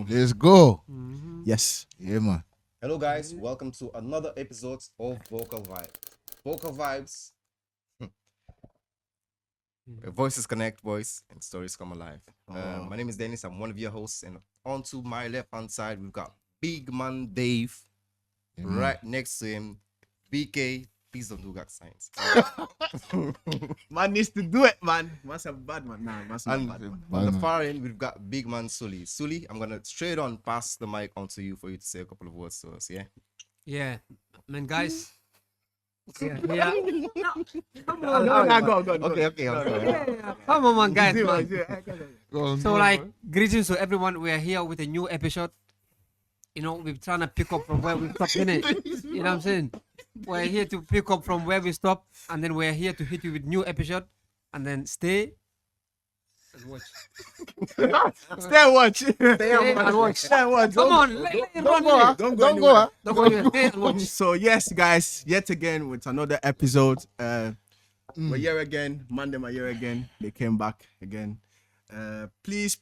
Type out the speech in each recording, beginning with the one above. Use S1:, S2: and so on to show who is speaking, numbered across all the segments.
S1: Let's go.
S2: Yes.
S1: Yeah, man.
S3: Hello, guys. Welcome to another episode of Vocal Vibe. Vocal Vibes, where voices connect, voice and stories come alive. My name is Dennis. I'm one of your hosts, and on to my left-hand side, we've got Big Man Dave.
S1: Yeah, man.
S3: Right next to him, BK. Please don't do that science.
S2: Man needs to do it, man. Man's a bad man. Nah, man's not
S3: And
S2: bad man.
S3: on the
S1: man.
S3: far end, we've got Big Man Sully. Sully, I'm gonna straight on pass the mic onto you for you to say a couple of words to us. Yeah.
S4: Yeah, man, guys. Yeah. Come on,
S2: Go.
S3: Okay. I'm sorry.
S4: yeah. Come on, man, guys, man.
S1: Go on,
S4: So,
S1: go on,
S4: like,
S1: man.
S4: greetings to everyone. We are here with a new episode. You know, we're trying to pick up from where we stopped, innit? You know what I'm saying? We're here to pick up from where we stopped, and then we're here to hit you with new episode, and then stay and watch.
S2: Stay and watch.
S4: Stay and watch.
S2: Stay and watch.
S4: Come on, let it run.
S1: go,
S4: innit?
S2: Don't
S1: Don't
S2: go.
S1: go, huh?
S4: Don't go anywhere. Stay and watch.
S2: So yes, guys, yet again with another episode. We're here again. Monday, my year again. They came back again. Please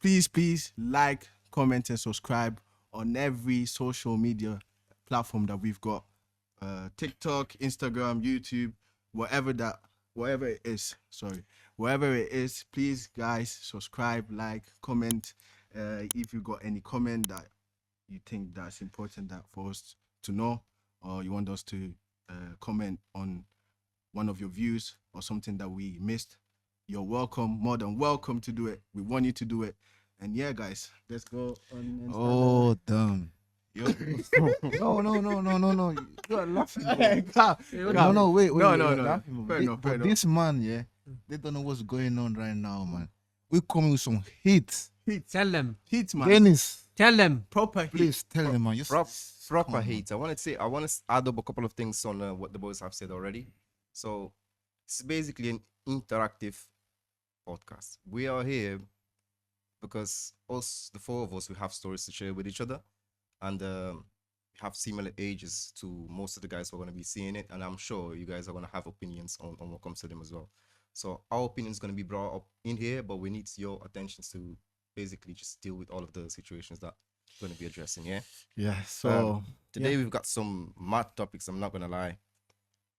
S2: like, comment, and subscribe on every social media platform that we've got. TikTok, Instagram, YouTube, wherever it is. Wherever it is, please, guys, subscribe, like, comment. If you got any comment that you think that's important that for us to know, or you want us to comment on one of your views or something that we missed, you're welcome, more than welcome to do it. We want you to do it. And yeah, guys, let's go on. And start
S1: Oh, damn. Yo. No. You are laughing. Bro. No, wait.
S2: No.
S1: you're laughing, bro.
S2: Fair enough.
S1: This man, yeah, they don't know what's going on right now, man. We coming with some heat.
S4: Tell them.
S2: Heat, man.
S1: Dennis,
S4: Tell them.
S2: Proper heat.
S1: please tell them, man.
S3: Proper
S1: come on,
S3: hate. I want to add up a couple of things on what the boys have said already. So it's basically an interactive podcast. We are here because us, the four of us, we have stories to share with each other, and we have similar ages to most of the guys who are going to be seeing it, and I'm sure you guys are going to have opinions on what comes to them as well. So our opinion is going to be brought up in here, but we need your attention to basically just deal with all of the situations that we're going to be addressing. Yeah.
S2: Yeah, so
S3: Today we've got some mad topics. I'm not gonna lie,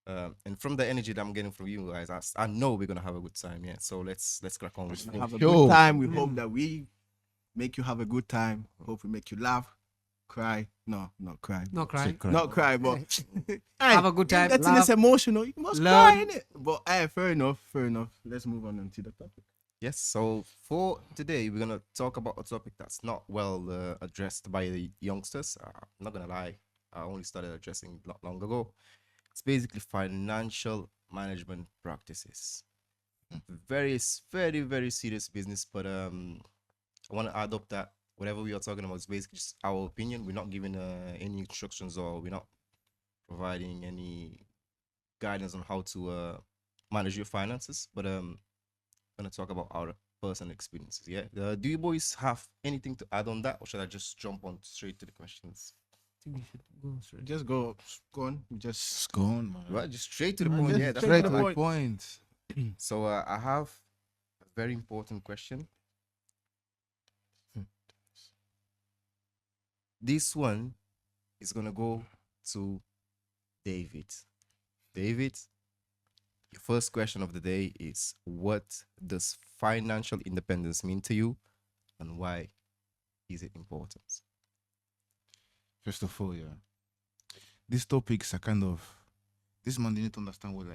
S3: and from the energy that I'm getting from you guys, I know we're gonna have a good time. Yeah, so let's crack on with it.
S2: have a
S1: Yo.
S2: good time. We hope that we make you have a good time. Hope we make you laugh, cry. No, not cry.
S4: No cry.
S2: Not cry, but
S4: Have a good time,
S2: That's this
S4: laugh,
S2: emotional. You must
S4: learn.
S2: cry, innit? But fair enough. Let's move on into the topic.
S3: Yes. So for today, we're gonna talk about a topic that's not well addressed by the youngsters. I'm not gonna lie, I only started addressing it not long ago. It's basically financial management practices. Very serious business, but I want to add up that whatever we are talking about is basically just our opinion. We're not giving any instructions, or we're not providing any guidance on how to manage your finances, but gonna talk about our personal experiences. Yeah. Do you boys have anything to add on that, or should I just jump on straight to the questions?
S4: I think we should go straight.
S2: Just go on. Just
S1: Just go on, man.
S3: Right, just straight to the
S2: Man,
S3: point.
S2: just
S3: Yeah, that's
S1: Straight
S2: to
S1: to
S2: the
S1: the point.
S3: So I have a very important question. This one is gonna go to David. David, your first question of the day is: what does financial independence mean to you, and why is it important?
S1: First of all, yeah, these topics are kind of, this man, they need to understand what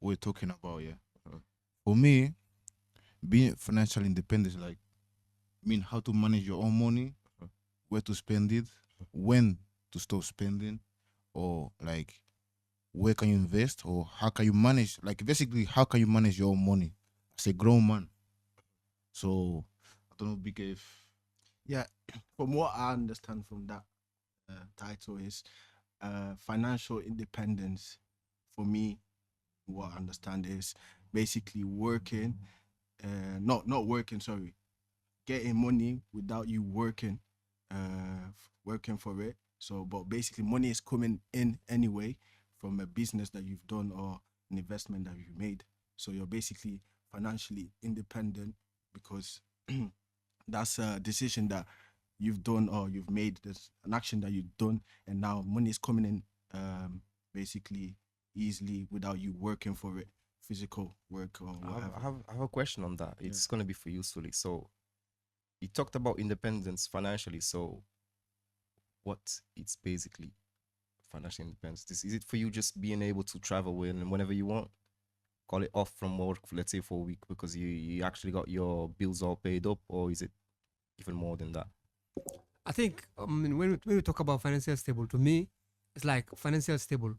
S1: we're talking about. Yeah, for me, being financial independent is like mean how to manage your own money, where to spend it, when to stop spending, or like where can you invest, or how can you manage, like basically how can you manage your own money as a grown man. So I don't know, big if
S2: yeah. From what I understand from that title is financial independence. For me, what I understand is basically working, not working. Sorry, getting money without you working, working for it. So, but basically, money is coming in anyway from a business that you've done or an investment that you've made. So you're basically financially independent because that's a decision that you've done or you've made this an action that you've done, and now money is coming in basically easily without you working for it, physical work or whatever.
S3: I have a question on that. It's gonna be for you, Sully. So you talked about independence financially. So what it's basically financial independence? Is it for you just being able to travel whenever you want? Call it off from work, let's say for a week, because you actually got your bills all paid up, or is it even more than that?
S4: I think when we talk about financial stable, to me, it's like financial stable,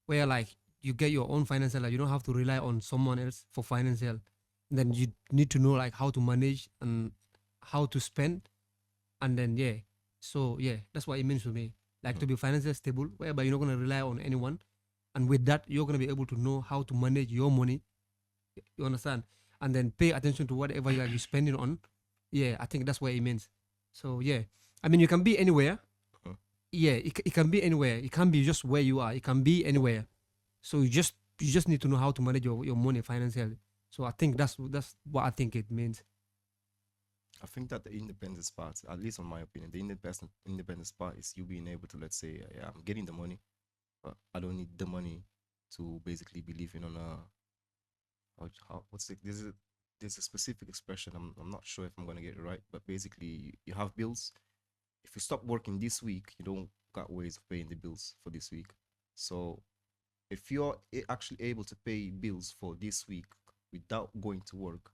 S4: where like you get your own financial, like you don't have to rely on someone else for financial. Then you need to know like how to manage and how to spend, and then so that's what it means to me. Like to be financially stable, whereby you're not gonna rely on anyone, and with that you're gonna be able to know how to manage your money. You understand, and then pay attention to whatever you're spending on. I think that's what it means. So I mean, you can be anywhere. It can be anywhere. It can be just where you are. It can be anywhere. So you just need to know how to manage your money financially. So I think that's what I think it means.
S3: I think that the independence part, at least in my opinion, the independence part is you being able to, let's say, yeah, I'm getting the money, but I don't need the money to basically be living on a what's it? There's a specific expression. I'm not sure if I'm gonna get it right, but basically you have bills. If you stop working this week, you don't got ways of paying the bills for this week. So if you're actually able to pay bills for this week without going to work,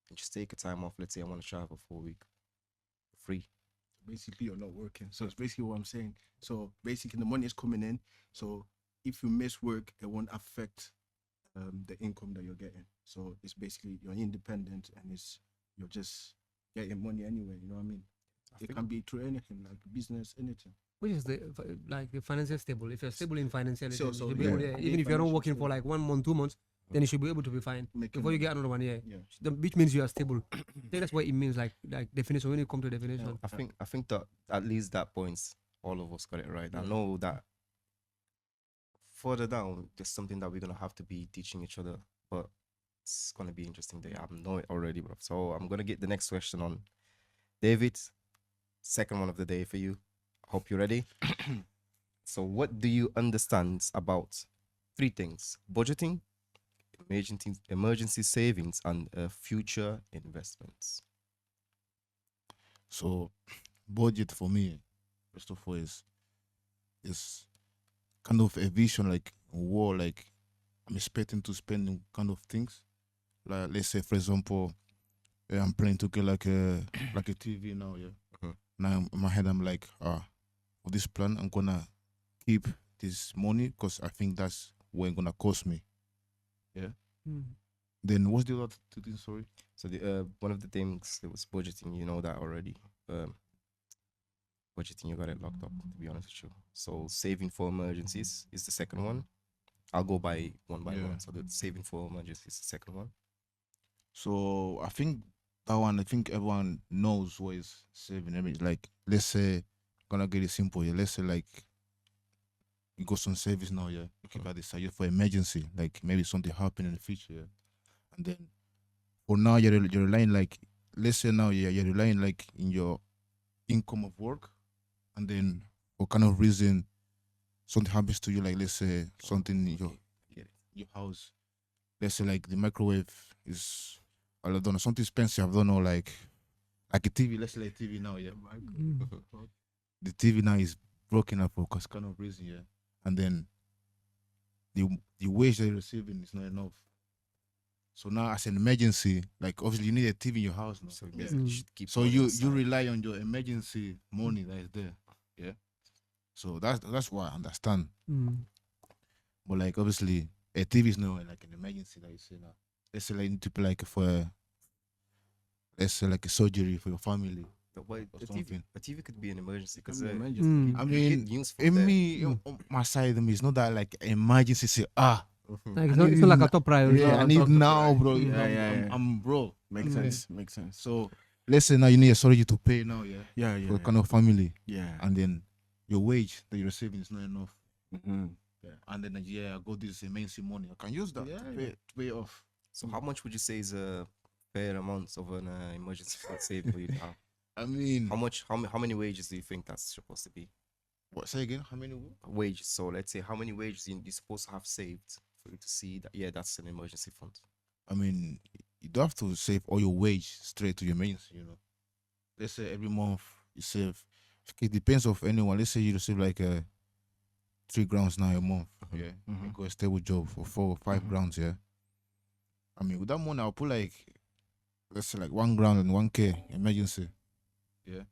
S3: and just take a time off, let's say I want to travel for a week, free.
S2: Basically, you're not working. So it's basically what I'm saying. So basically, the money is coming in. So if you miss work, it won't affect the income that you're getting. So it's basically you're independent, and you're just getting money anyway. You know what I mean? It can be through anything, like business, anything.
S4: Which is the financial stable. If you're stable in financial,
S2: So-
S4: you
S2: so,
S4: should be
S2: yeah,
S4: able,
S2: yeah,
S4: even if you're not
S2: financial
S4: working for
S2: stable.
S4: like 1 month, 2 months, then you should be able to be fine
S2: Making
S4: before you
S2: money.
S4: get another one.
S2: Yeah.
S4: Which means you are stable. I think that's what it means. Like definition. When you come to definition,
S3: I think that at least that points all of us got it right. I know that further down, there's something that we're gonna have to be teaching each other, but it's gonna be interesting day. I know it already, bro. So I'm gonna get the next question on. David, second one of the day for you. Hope you're ready. So what do you understand about three things: budgeting, emergency savings, and future investments?
S1: So, budget for me, first of all, is kind of a vision, like war, like I'm expecting to spend in kind of things. Like let's say, for example, I'm planning to get like a TV now, yeah.
S3: Mhm.
S1: Now in my head, I'm like, for this plan, I'm gonna keep this money because I think that's what it's gonna cost me. Then what's the other two things? Sorry.
S3: So the one of the things that was budgeting, you know that already. Budgeting, you got it locked up, to be honest with you. So saving for emergencies is the second one. I'll go by one.
S1: Yeah.
S3: So the saving for emergencies is the second one.
S1: So I think that one. I think everyone knows what is saving. I mean, like let's say, gonna get it simple. Yeah. Let's say like you got some savings now. Yeah. You keep at this side for emergency. Like maybe something happen in the future. Yeah? And then for now you're relying like let's say now you're relying like in your income of work, and then for kind of reason something happens to you, like let's say something in
S3: Get it.
S1: your house. Let's say like the microwave is I don't know something expensive. I don't know like a TV. Let's say like TV now, yeah. The TV now is broken up for cause kind of reason, yeah. And then the wage that you're receiving is not enough. So now as an emergency, like obviously you need a TV in your house now.
S3: So basically, you should keep.
S1: So
S3: money
S1: you
S3: aside.
S1: rely on your emergency money that is there, yeah. So that's what I understand. But like obviously a TV is not like an emergency that you say now. Let's say like you need to pay like for let's say like a surgery for your family.
S3: But why
S1: or
S3: a
S1: something.
S3: TV could be an emergency because
S2: Can be
S3: you
S2: emergency.
S1: I
S3: get
S1: mean,
S3: news from
S1: in
S3: there.
S1: me, on my side, it's not that like emergency. Say
S4: like
S1: I
S4: it's
S1: need
S4: not like
S1: it
S4: a top priority.
S1: yeah, I
S2: on
S1: need
S2: top of
S1: now,
S2: that.
S1: bro.
S2: Yeah.
S1: I'm bro.
S2: Makes sense. Makes sense.
S1: So let's say now you need a surgery to pay now, yeah,
S2: Yeah.
S1: for kind of family,
S2: Yeah.
S1: and then your wage that you're receiving is not enough.
S2: Mm-hmm.
S1: Yeah. And then I got this immense money. I can use that
S2: Yeah,
S1: to pay it off.
S3: So how much would you say is a fair amount of an emergency fund saving for you to have?
S1: I mean,
S3: How many wages do you think that's supposed to be?
S1: what? Say again? How many?
S3: Wages. So let's say how many wages you're supposed to have saved for you to see that, yeah, that's an emergency fund.
S1: I mean, you don't have to save all your wage straight to your emergency. Let's say every month you save. It depends of anyone. Let's say you receive like 3 grand now a month. Yeah,
S2: Mhm.
S1: you got a stable job for 4 or 5 grand. Yeah. I mean, with that money, I'll put like, let's say like 1 grand and 1K emergency. Yeah.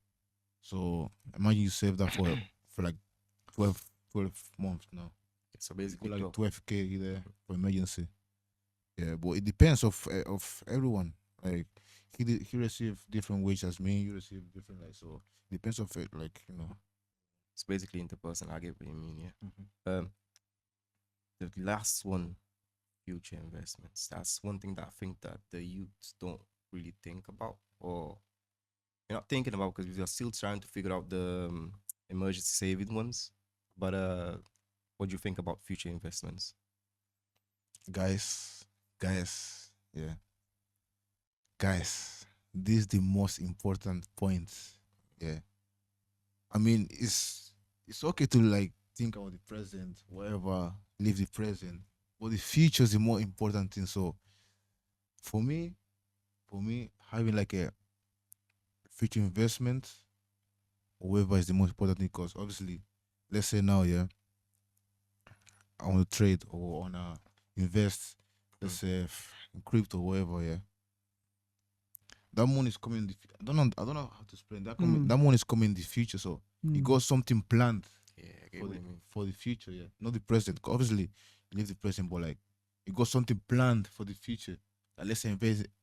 S1: So imagine you save that for like 12 months now.
S3: So
S1: You
S3: basically,
S1: put like
S3: 12.
S1: 12K there for emergency. Yeah, but it depends of everyone. Like he receive different wage as me. You receive different, like, so it depends of it. Like
S3: It's basically interpersonal. I get what you mean. Yeah.
S2: Mhm.
S3: The last one, future investments. That's one thing that I think that the youths don't really think about, or you're not thinking about, because we are still trying to figure out the emergency saving ones. But what do you think about future investments?
S1: guys, yeah, guys. This is the most important point. Yeah, I mean it's okay to like think about the present, whatever, live the present, but the future is the more important thing. So for me, having like a future investment or whatever is the most important thing, because obviously, let's say now, yeah, I want to trade or wanna invest, let's say in crypto or whatever, yeah. That money is coming. I don't know how to explain that. That money is coming in the future, so you got something planned
S3: Yeah, I get what you mean.
S1: for the future, yeah. Not the present. 'Cause obviously, you live the present, but like you got something planned for the future. Like, let's say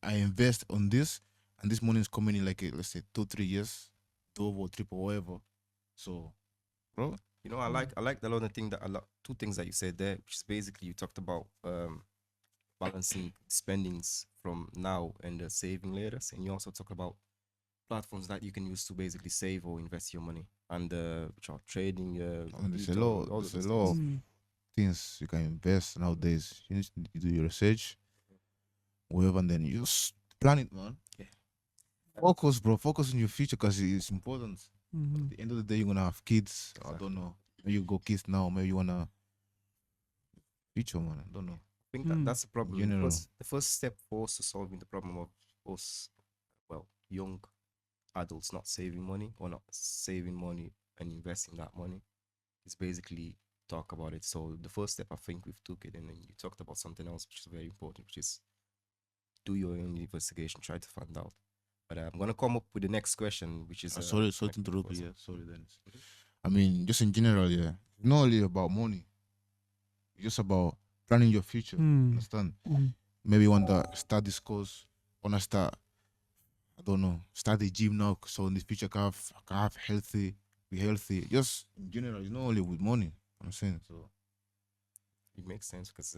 S1: I invest on this, and this money is coming in like let's say 2 3 years, double or triple, whatever. So, bro,
S3: You know, I like the other thing that two things that you said there, which is basically you talked about balancing spendings from now and saving later, and you also talk about platforms that you can use to basically save or invest your money, and which are trading.
S1: I mean, there's a
S3: retail,
S1: lot,
S3: all
S1: there's
S3: those
S1: a lot of
S3: things.
S1: things you can invest nowadays. You need to do your research, whatever, and then you just plan it, man.
S3: Yeah.
S1: Focus, bro. Focus on your future because it's important.
S4: Mhm.
S1: At the end of the day, you're gonna have kids. I don't know. Maybe you go kids now. Maybe you wanna future, man. I don't know.
S3: I think that that's the problem.
S1: General.
S3: The first step for us to solving the problem of us, well, young adults not saving money or not saving money and investing that money is basically talk about it. So the first step, I think we've took it, and then you talked about something else which is very important, which is do your own investigation, try to find out. But I'm gonna come up with the next question, which is
S1: Sorry to interrupt you.
S3: person.
S1: Yeah, sorry, Dennis. I mean, just in general, yeah. It's not only about money. It's just about planning your future. Understand? Maybe you want to start this course. Wanna start? I don't know. Start the gym now, so in the future can have be healthy. Just in general, it's not only with money. I'm saying so.
S3: It makes sense because,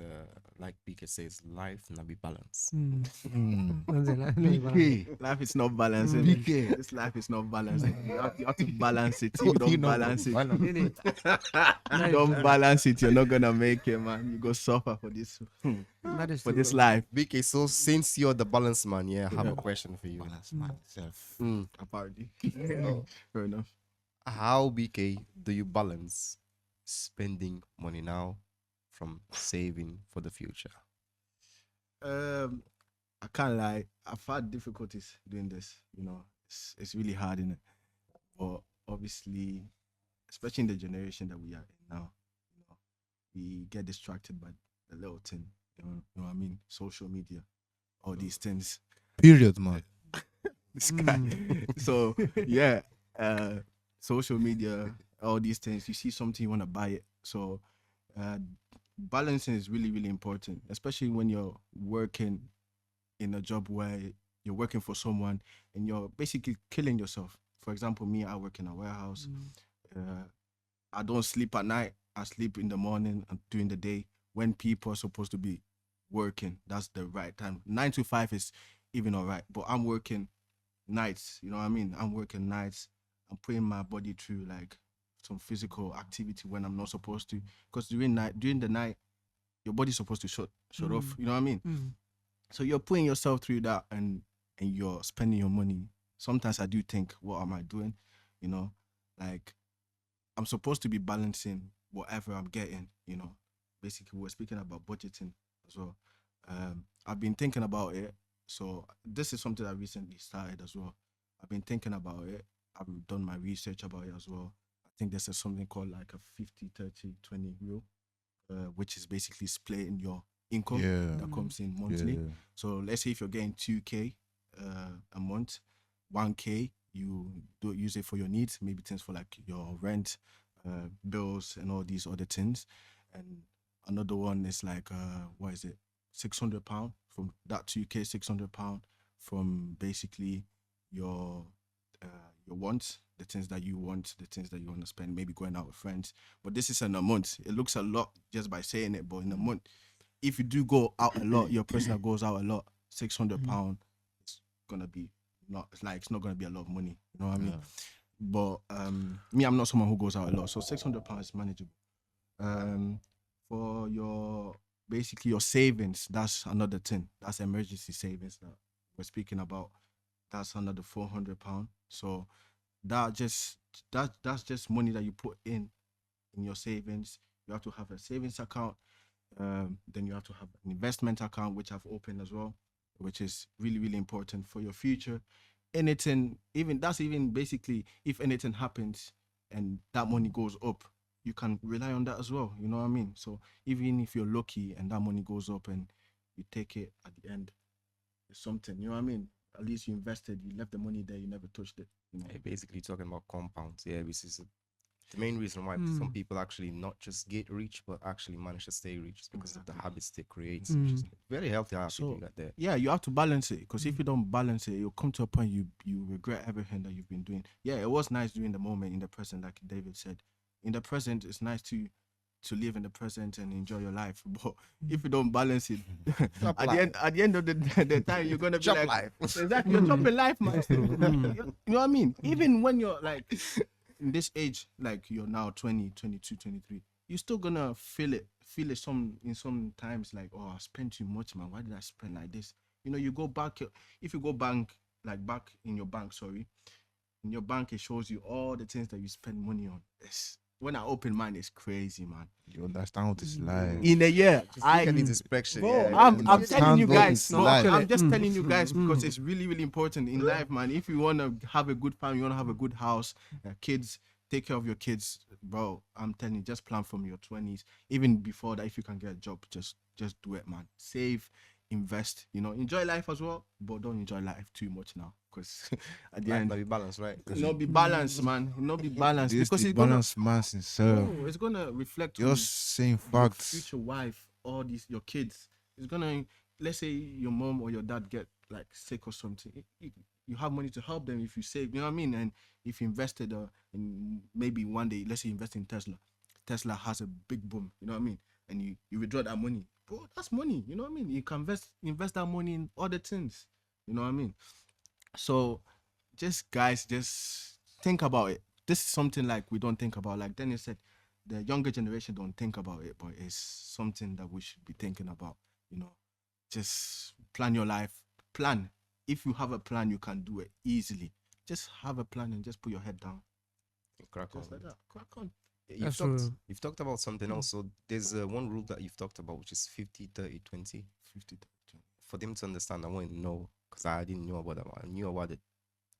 S3: like BK says, life not be balanced.
S2: BK, life is not balanced. innit?
S1: BK.
S2: This life is not balanced. You have to balance it. If you don't balance it, you don't balance it, you're not gonna make it, man. You go suffer for this,
S4: That is
S2: for
S4: true.
S2: this life.
S3: BK, so since you're the balance man, yeah, I have a question for you.
S1: Balance man itself.
S2: Apparently, fair enough.
S3: How, BK, do you balance spending money now from saving for the future?
S2: I can't lie. I've had difficulties doing this. It's really hard, innit? But obviously, especially in the generation that we are in now, we get distracted by the little thing. You know what I mean? Social media, all these things.
S1: Period, man.
S2: This guy. So yeah, social media, all these things. You see something, you want to buy it. So balancing is really, really important, especially when you're working in a job where you're working for someone and you're basically killing yourself. For example, me, I work in a warehouse. I don't sleep at night. I sleep in the morning and during the day when people are supposed to be working. That's the right time. 9 to 5 is even all right, but I'm working nights. You know what I mean? I'm working nights. I'm putting my body through like some physical activity when I'm not supposed to. Because during the night, your body's supposed to shut off. You know what I mean? So you're putting yourself through that and you're spending your money sometimes I do think, what am I doing? You know, like I'm supposed to be balancing whatever I'm getting, you know. Basically, we're speaking about budgeting as well. I've been thinking about it. So this is something I recently started as well. I've been thinking about it. I've done my research about it as well. I think there's something called like a 50, 30, 20 rule, which is basically splitting your income
S1: Yeah.
S2: that comes in monthly.
S1: Yeah.
S2: So let's say if you're getting 2K a month, 1K, you do use it for your needs, maybe things for like your rent, bills, and all these other things. And another one is like, what is it? £600 from that 2K, £600 from basically your your wants, the things that you want, the things that you want to spend, maybe going out with friends. But this is in a month. It looks a lot just by saying it, but in a month, if you do go out a lot, you're a person that goes out a lot, £600 is gonna be not, it's like it's not gonna be a lot of money. You know what I mean? But me, I'm not someone who goes out a lot, so £600 is manageable. For your basically your savings, that's another thing. That's emergency savings that we're speaking about. That's another £400. So that's just money that you put in your savings. You have to have a savings account. Then you have to have an investment account, which I've opened as well, which is really, really important for your future. Anything, even basically, if anything happens and that money goes up, you can rely on that as well. You know what I mean? So even if you're lucky and that money goes up and you take it at the end, it's something. You know what I mean? At least you invested, you left the money there, you never touched it. You know?
S3: Yeah, basically talking about compounds. Yeah, this is the main reason why some people actually not just get rich, but actually manage to stay rich is because of the habits they create. Which is very healthy habit
S2: So
S3: you got there.
S2: yeah, you have to balance it, because if you don't balance it, you'll come to a point you regret everything that you've been doing. Yeah, it was nice during the moment in the present, like David said. In the present, it's nice to live in the present and enjoy your life. But if you don't balance it, at the end of the time, you're gonna be
S3: Chop
S2: like,
S3: life.
S2: exactly, you're chopping life, man. You know what I mean? Even when you're like in this age, like you're now 20, 22, 23, you're still gonna feel it some times, like, oh, I spent too much, man. Why did I spend like this? You know, you go back, if you go back in your bank, sorry, in your bank, it shows you all the things that you spend money on. When I open mine, it's crazy, man.
S1: You understand what it's like.
S2: In a year,
S3: Look at this inspection.
S2: Bro,
S3: Yeah,
S2: I'm
S1: understand
S2: telling you
S1: what
S2: guys,
S1: it's
S2: bro,
S1: like.
S2: I'm just telling you guys because it's really, really important in life, man. If you want to have a good family, you want to have a good house, kids, take care of your kids, bro. I'm telling you, just plan from your 20s. Even before that, if you can get a job, just do it, man. Save, invest, you know, enjoy life as well, but don't enjoy life too much now, because at the
S3: life
S2: end,
S3: not be balanced, right?
S2: not be balanced, man. Not be balanced,
S1: This
S2: because
S1: the
S2: it's gonna,
S1: balance man himself.
S2: it's gonna reflect
S1: You're
S2: on
S1: saying
S2: your
S1: facts.
S2: future wife, all these your kids. It's gonna, let's say your mom or your dad get like sick or something. You have money to help them if you save. You know what I mean? And if you invested in, maybe one day, let's say you invest in Tesla. Tesla has a big boom. You know what I mean? And you withdraw that money, bro. That's money. You know what I mean? You can invest that money in other things. You know what I mean? So, just guys, just think about it. This is something like we don't think about. Like Daniel said, the younger generation don't think about it, but it's something that we should be thinking about. You know, just plan your life. Plan. If you have a plan, you can do it easily. Just have a plan and just put your head down.
S3: Crack on.
S2: Just like that. Crack on.
S4: That's true.
S3: You've talked about something also. There's one rule that you've talked about, which is 50, 30, 20.
S2: 50, 20.
S3: For them to understand, I want to know, because I didn't know about that one. I knew about the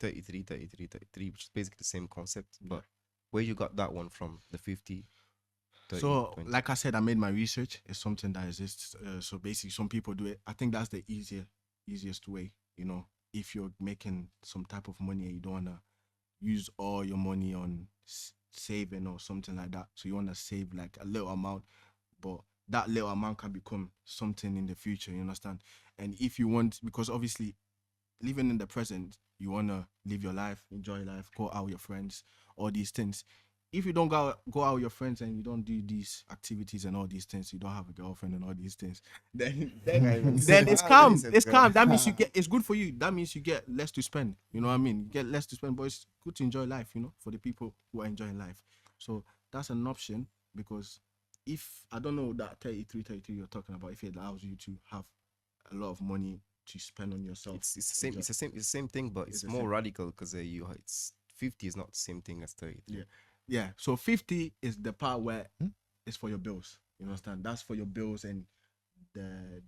S3: 33, 33, 33, which is basically the same concept. But where you got that one from, the 50, 30,
S2: So,
S3: 20?
S2: like I said, I made my research. It's something that exists. So basically, some people do it. I think that's the easiest way. You know, if you're making some type of money and you don't wanna use all your money on saving or something like that, so you wanna save like a little amount, but that little amount can become something in the future. You understand? And if you want, because obviously, living in the present, you wanna live your life, enjoy life, go out with your friends, all these things. If you don't go out with your friends and you don't do these activities and all these things, you don't have a girlfriend and all these things, then it's calm. It's calm. That means it's good for you. That means you get less to spend. You know what I mean? You get less to spend, but it's good to enjoy life, you know, for the people who are enjoying life. So that's an option, because if I don't know that 33 you're talking about, if it allows you to have a lot of money to spend on yourself.
S3: It's the same.
S2: Enjoy.
S3: It's the same thing, but it's
S2: the
S3: more
S2: same.
S3: radical because it's 50 is not the same thing as 30.
S2: Yeah. So 50 is the part where
S1: Hmm?
S2: it's for your bills. You understand? That's for your bills and the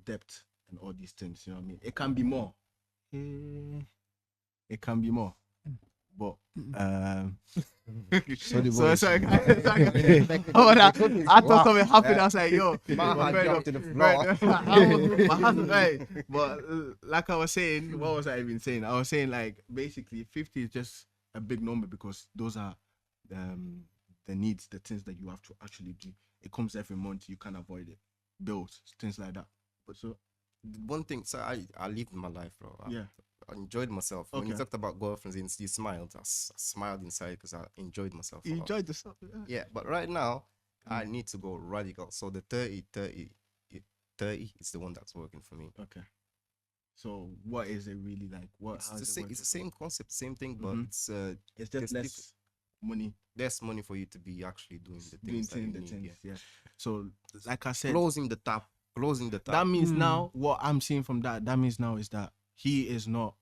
S2: debt and all these things. You know what I mean? It can be more. It can be more. But
S1: Sorry,
S2: so
S1: boys.
S2: sorry. I thought something happened. I was like, yo,
S3: My
S2: but
S3: hand
S2: fair
S3: dropped
S2: enough.
S3: to the floor.
S2: My hand, right. But like I was saying, what was I even saying? I was saying like basically 50 is just a big number because those are the needs, the things that you have to actually do. It comes every month. You can't avoid it. Bills, things like that. But so
S3: One thing, so I lived my life, bro.
S2: yeah.
S3: I enjoyed myself. When you
S2: Okay.
S3: talked about girlfriends, you smiled. I smiled inside because I enjoyed myself. a
S2: You
S3: lot.
S2: enjoyed the stuff.
S3: Yeah, but right now, I need to go radical. So the 30 is the one that's working for me.
S2: Okay. So what is it really like?
S3: It's
S2: how
S3: the
S2: is it
S3: same.
S2: working
S3: It's the
S2: for you?
S3: same concept, same thing, but
S2: Mhm.
S3: it's
S2: It's
S3: there's
S2: just less money
S3: less money for you to be actually doing the
S2: doing
S3: things that you
S2: things,
S3: need.
S2: yeah. So like I
S3: Yeah.
S2: said,
S3: Closing the tap.
S2: that means
S4: Mm.
S2: now what I'm seeing from that means now is that he is not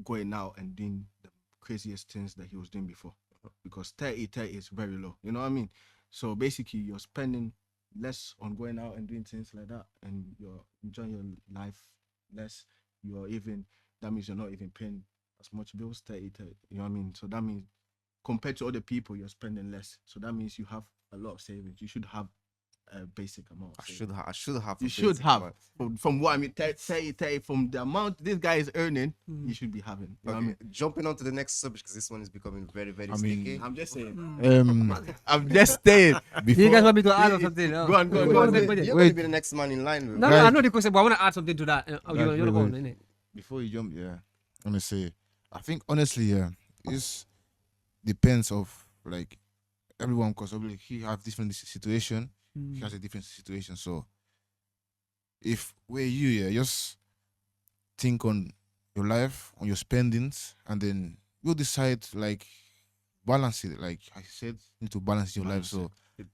S2: going out and doing the craziest things that he was doing before, because 30 is very low, you know what I mean? So basically you're spending less on going out and doing things like that, and you're enjoying your life less. That means you're not even paying as much bills. 30, you know what I mean? So that means compared to other people you're spending less, so that means you have a lot of savings. You should have a basic amount of savings.
S3: I should have.
S2: You
S3: a
S2: should
S3: basic
S2: have
S3: amount.
S2: from what I mean, 30, from the amount this guy is earning, you should be having. You know what I
S3: Okay,
S2: mean?
S3: jumping on to the next subject because this one is becoming very, very
S1: I mean,
S3: sticky.
S2: I'm just saying.
S1: I'm
S2: I'm just saying.
S4: Do you guys
S1: before
S4: want me to add or something?
S2: Go on, go on,
S3: You're
S2: go on.
S3: gonna
S4: Go
S3: be-
S4: on.
S3: you're
S1: Wait.
S3: gonna be the next man in line.
S4: No,
S1: Guys-
S4: I know the question, but I want to add something to that.
S1: Guys,
S4: You're
S1: wait,
S4: going,
S1: wait.
S4: innit?
S1: before you jump, yeah, I'm gonna say, I think honestly, yeah, it depends of like everyone, because obviously he have different situation, he has a different situation. So if we're you, yeah, just think on your life, on your spendings, and then you'll decide like balance it. Like I said, you need to balance your life.
S2: Balance
S1: So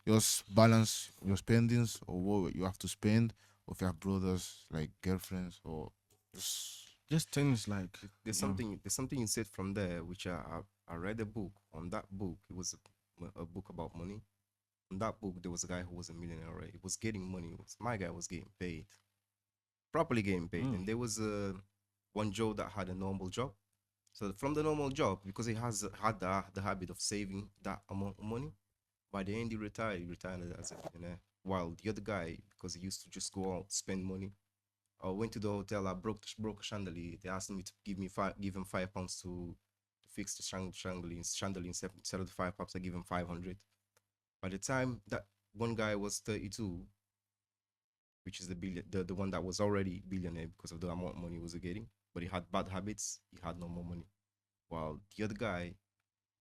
S1: just balance your spendings or what you have to spend, or if you have brothers, like girlfriends, or
S2: Just things like
S3: There's something you said from there, which I read a book. On that book, it was a book about money. In that book, there was a guy who was a millionaire already. He was getting money. My guy was getting paid, properly getting paid. And there was one Joe that had a normal job. So from the normal job, because he had the habit of saving that amount of money, by the end he retired. He retired as a millionaire. While the other guy, because he used to just go out spend money, I went to the hotel. I broke a chandelier. They asked me to give him £5 to fix the chandelier. Instead of the £5, I give him 500. By the time that one guy was 32, which is the one that was already billionaire because of the amount of money he was getting, but he had bad habits, he had no more money. While the other guy,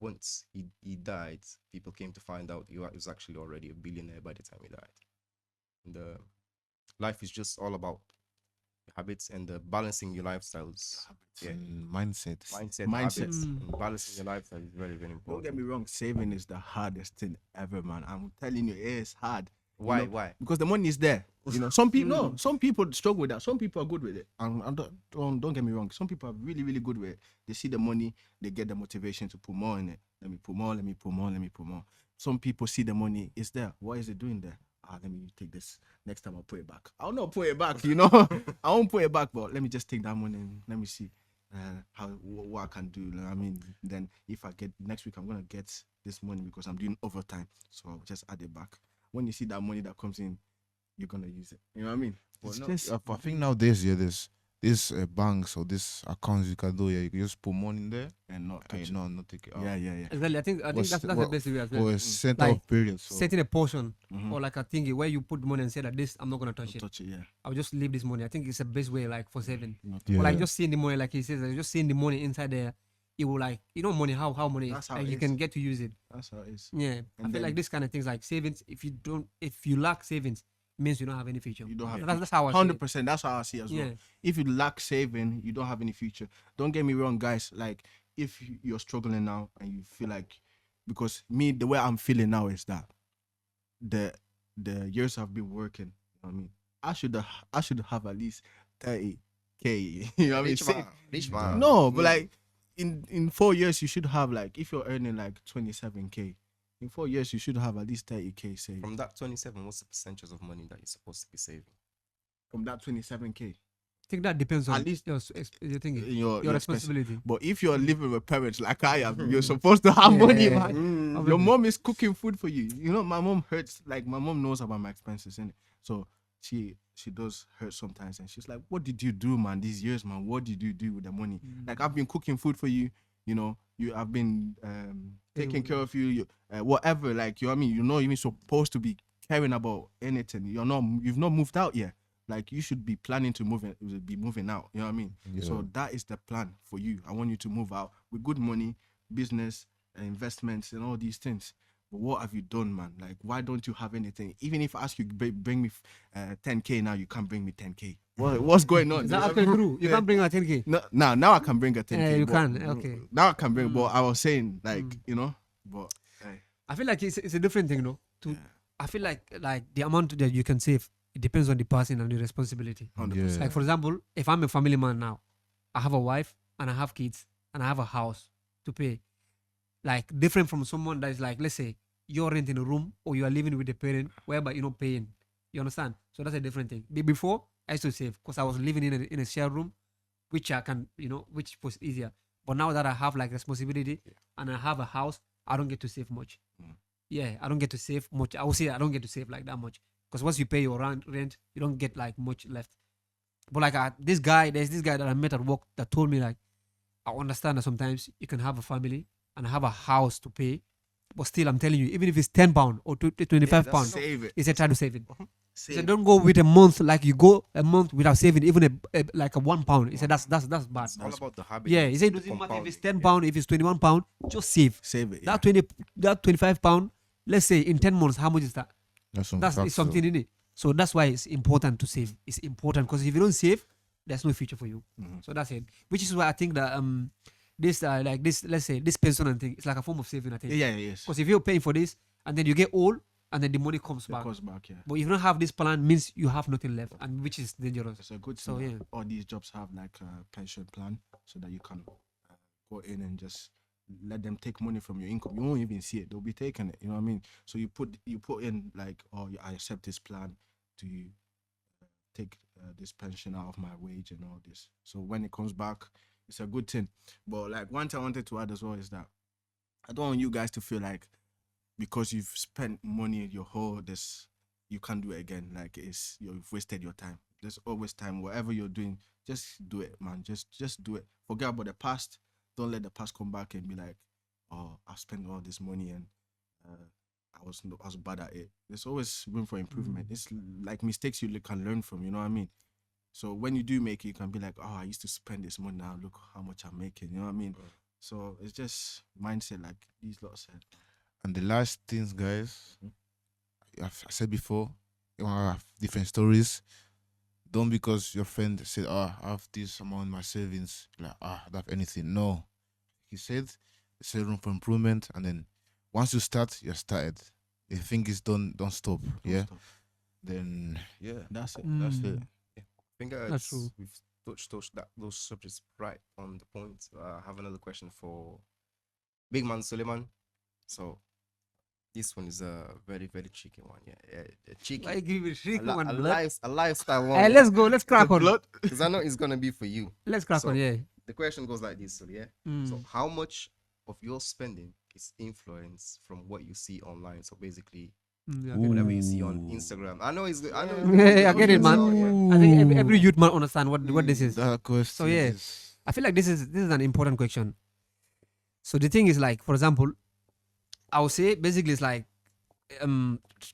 S3: once he died, people came to find out he was actually already a billionaire by the time he died. And life is just all about habits and balancing your lifestyles. Yeah.
S1: and mindset.
S3: Mindset.
S2: Mindset.
S3: Habits, and balancing your lifestyle is very, very
S2: don't
S3: important.
S2: get me wrong, saving is the hardest thing ever, man. I'm telling you, it is hard. you
S3: Why?
S2: know,
S3: Why?
S2: Because the money is there. You know, some people some people struggle with that. Some people are good with it. And don't get me wrong. Some people are really, really good with it. They see the money, they get the motivation to put more in it. Let me put more, let me put more, let me put more. Some people see the money, it's there. What is it doing there? Let me take this. Next time I'll put it back. I'll not put it back, you know. I won't put it back, but let me just take that money and let me see what I can do. You know what I mean, then if I get next week, I'm gonna get this money because I'm doing overtime. So I'll just add it back. When you see that money that comes in, you're gonna use it. You know what I mean?
S1: Well,
S2: It's
S1: no,
S2: just-
S1: I think nowadays, yeah, there's this banks or this accounts you can do. Yeah, you can just put money in there
S2: and not touch
S1: and
S2: it.
S1: not take it out.
S2: Yeah, yeah, yeah.
S4: Exactly. I think
S1: Was-
S4: that's the
S1: well,
S4: best way as
S1: For
S4: well.
S1: a center
S4: Like,
S1: of period. So
S4: Setting a portion
S2: Mhm.
S4: or like a thingy where you put money and say that this I'm not gonna touch
S2: Don't
S4: it.
S2: touch it. Yeah.
S4: I'll just leave this money. I think it's the best way like for saving.
S2: Not
S1: Yeah.
S4: Or like
S1: Yeah.
S4: just seeing the money, like he says, like, just seeing the money inside there. It will like money how money
S2: That's
S4: is.
S2: how
S4: Like
S2: it
S4: you
S2: is.
S4: can get to use it.
S2: That's how it is.
S4: Yeah. I
S2: And
S4: feel
S2: then-
S4: like this kind of things like savings. If you lack savings, it means you don't have any future.
S2: You don't have
S4: That's how I see it.
S2: 100%. That's how I see it as well.
S4: Yeah.
S2: If you lack saving, you don't have any future. Don't get me wrong, guys. Like if you're struggling now and you feel like, because me, the way I'm feeling now is that the years I've been working, I mean, I should have at least 30 You know what I mean?
S3: Rich man. Rich man.
S2: No, but like in 4 years you should have like, if you're earning like 27K, in 4 years you should have at least 30K saved
S3: From that 27, what's the percentage of money that you're supposed to be saving?
S2: from that 27K.
S4: I think that depends on
S2: At least
S4: your thing,
S2: in
S4: your
S2: expenses.
S4: responsibility.
S2: But if you're living with parents like I am, you're supposed to have money,
S4: Yeah.
S2: man. Your mom is cooking food for you. You know, my mom hurts. Like my mom knows about my expenses, innit? So she does hurt sometimes, and she's like, "What did you do, man? These years, man. What did you do with the money? Like I've been cooking food for you. You know, I've been taking care of you. Whatever. Like you know what I mean. You're not even supposed to be caring about anything. You've not moved out yet. Like you should be planning to be moving out. You know what I mean?
S1: Yeah.
S2: So that is the plan for you. I want you to move out with good money, business, investments, and all these things. But what have you done, man? Like, why don't you have anything? Even if I ask you, bring me 10K now, you can't bring me 10K. What's going on?
S4: Is that actually true? You can't bring a 10K.
S2: No, now I can bring a 10K.
S4: Yeah, you
S2: but
S4: can. Okay.
S2: Now I can bring. But I was saying, like, you know, but
S4: I feel like it's a different thing, no? I feel like the amount that you can save, it depends on the person and the responsibility.
S2: 100%.
S4: Like for example, if I'm a family man now, I have a wife and I have kids and I have a house to pay. Like different from someone that is like, let's say you're renting a room or you are living with a parent whereby you're not paying. You understand? So that's a different thing. Before I used to save because I was living in a shared room, which I can, which was easier. But now that I have like responsibility and I have a house, I don't get to save much. Yeah, I don't get to save much. I would say I don't get to save like that much. Because once you pay your rent, you don't get like much left. But like there's this guy that I met at work that told me like, I understand that sometimes you can have a family and have a house to pay, but still I'm telling you, even if it's £10 or £25,
S2: save it.
S4: he said try to save it. He
S2: Save
S4: said don't go with a month like you go a month without saving even like a £1. He said that's bad.
S3: It's all about the habit.
S4: Yeah,
S3: of
S4: he said it doesn't matter if
S3: compounding.
S4: it's £10, if it's £21, just save.
S2: Save it.
S4: That £25, let's say in 10 months, how much is that? That's it's something in it. So that's why it's important to save. It's important because if you don't save, there's no future for you. So that's it. Which is why I think that this let's say this pension thing, it's like a form of saving. I think.
S2: Yeah, yes.
S4: Because if you're paying for this and then you get old and then the money comes back.
S2: Yeah.
S4: But if you don't have this plan, means you have nothing left, and which is dangerous.
S2: It's a good
S4: So,
S2: thing.
S4: yeah.
S2: All these jobs have like a pension plan so that you can go in and just let them take money from your income. You won't even see it. They'll be taking it. You know what I mean? So you put in like, oh, I accept this plan to take this pension out of my wage and all this. So when it comes back, it's a good thing. But like one thing I wanted to add as well is that I don't want you guys to feel like because you've spent money your whole this, you can't do it again. Like you've wasted your time. There's always time. Whatever you're doing, just do it, man. Just do it. Forget about the past. Don't let the past come back and be like, oh, I spent all this money and I was bad at it. There's always room for improvement. It's like mistakes you can learn from. You know what I mean? So when you do make it, you can be like, oh, I used to spend this money. Now look how much I'm making. You know what I mean? So it's just mindset, like these lot said.
S1: And the last things, guys, I said before, you want to have different stories. Don't because your friend said, I have this amount in my savings, like, I don't have anything. No. He said, there's a room for improvement. And then once you start, you're started. The thing is done, don't stop.
S2: Don't stop.
S1: Then,
S2: That's it.
S1: that's it.
S3: I think
S4: That's true.
S3: we've touched those subjects right on the point. I have another question for Big Man Suleiman. So this one is a very, very tricky one. Yeah, cheeky.
S4: I give it tricky
S3: A
S4: one.
S3: lifestyle one.
S4: Hey, let's go. Let's crack on.
S3: Because I know it's gonna be for you.
S4: Let's crack
S3: So,
S4: on. Yeah.
S3: The question goes like this, so yeah. So how much of your spending is influenced from what you see online? So basically,
S4: Yeah,
S3: whatever you see on Instagram. I know it's. I know.
S4: Yeah, I get it, man.
S3: So, yeah.
S4: I think every youth man understand what this is.
S1: That question
S4: So, yeah.
S1: is-
S4: I feel like this is an important question. So the thing is like, for example, I would say basically it's like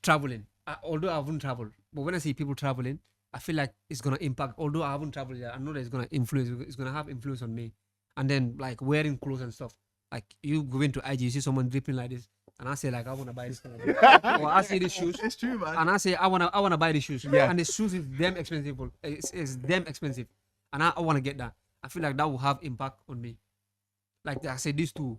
S4: traveling. Although I haven't traveled, but when I see people traveling, I feel like it's gonna impact. Although I haven't traveled yet, I know that it's gonna influence. It's gonna have influence on me. And then like wearing clothes and stuff. Like you go into IG, you see someone dripping like this, and I say like I wanna buy this kind of or I see these shoes.
S2: It's true, man.
S4: And I say I wanna buy the shoes.
S2: Yeah.
S4: And the shoes is damn expensive. It's damn expensive. And I wanna get that. I feel like that will have impact on me. Like I said, these two,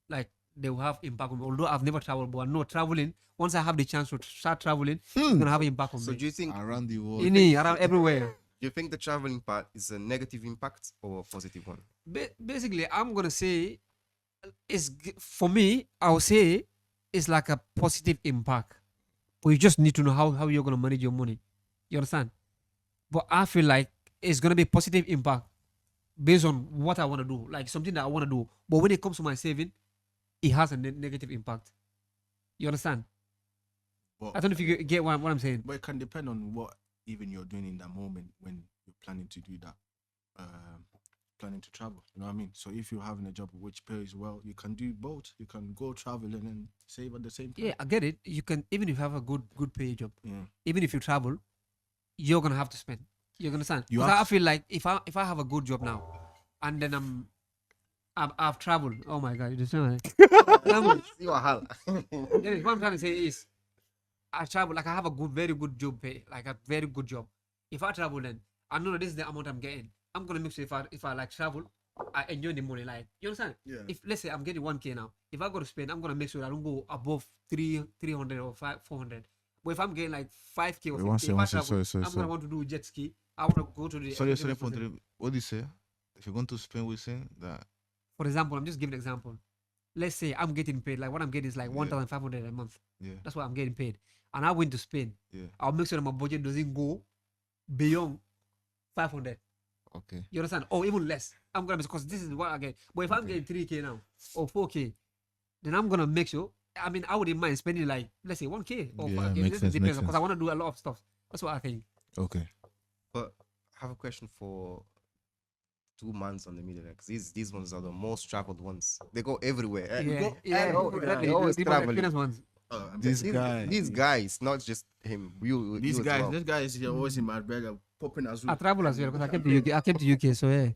S4: like they will have impact on me. Although I've never traveled, but I know traveling, once I have the chance to start traveling, it's gonna have impact on
S3: So
S4: me.
S3: do you think?
S1: around the world.
S4: Around everywhere.
S3: Do you think the traveling part is a negative impact or a positive one?
S4: Basically, I'm gonna say for me. I would say it's like a positive impact. But you just need to know how you're gonna manage your money. You understand? But I feel like it's gonna be positive impact based on what I want to do, like something that I want to do. But when it comes to my saving, it has a negative impact. You understand?
S2: But,
S4: I don't know if you get what I'm saying.
S2: but it can depend on what even you're doing in that moment when you're planning to do that. Planning to travel. You know what I mean? So if you're having a job which pays well, you can do both. You can go travel and then save at the same time.
S4: Yeah, I get it. You can, even if you have a good pay job,
S2: Yeah.
S4: even if you travel, you're gonna have to spend. You understand?
S2: You
S4: 'Cause
S2: have
S4: I feel like if I have a good job now, and then I've traveled. Oh my god, you understand?
S3: You are hell.
S4: Yeah, what I'm trying to say is, I travel, like I have a very good job pay, like a very good job. If I travel, then I know that this is the amount I'm getting. I'm gonna make sure if I like travel, I enjoy the money. Like, you understand?
S2: Yeah.
S4: If let's say I'm getting 1K now, if I go to Spain, I'm gonna make sure I don't go above 300 or 400. But if I'm getting like 5K or
S1: Wait, one
S4: 6K,
S1: second,
S4: if I
S1: one second,
S4: travel,
S1: sorry,
S4: I'm gonna want to do jet ski. I want to go to the.
S1: Sorry,
S4: different
S1: for
S4: places.
S1: what do you say? If you're going to Spain, we're saying that.
S4: For example, I'm just giving an example. Let's say I'm getting paid, like what I'm getting is like
S1: Yeah.
S4: 1,500 a month.
S1: Yeah,
S4: That's what I'm getting paid. And I went to Spain.
S1: yeah.
S4: I'll make sure that my budget doesn't go beyond 500.
S1: Okay.
S4: You understand? Or even less. I'm gonna, because this is what I get. But if I'm getting 3K now or 4K, then I'm gonna make sure. I mean, I wouldn't mind spending like, let's say 1K or
S1: Yeah,
S4: 5K.
S1: makes
S4: This
S1: sense,
S4: depends,
S1: makes
S4: because
S1: sense.
S4: I want to do a lot of stuff. That's what I think.
S1: Okay.
S3: But I have a question for two mans on the middle. Because these ones are the most traveled ones. They go everywhere.
S4: Yeah,
S3: They go
S4: yeah,
S3: everywhere.
S4: exactly.
S3: They always
S4: The
S3: traveling.
S4: experienced ones.
S1: This guy.
S3: These guys, not just him. You
S2: These
S3: as
S2: guys,
S3: well.
S2: this guy is here always in my bag, popping as
S4: I
S2: well.
S4: travel as well because I came to UK. I came to UK, so yeah.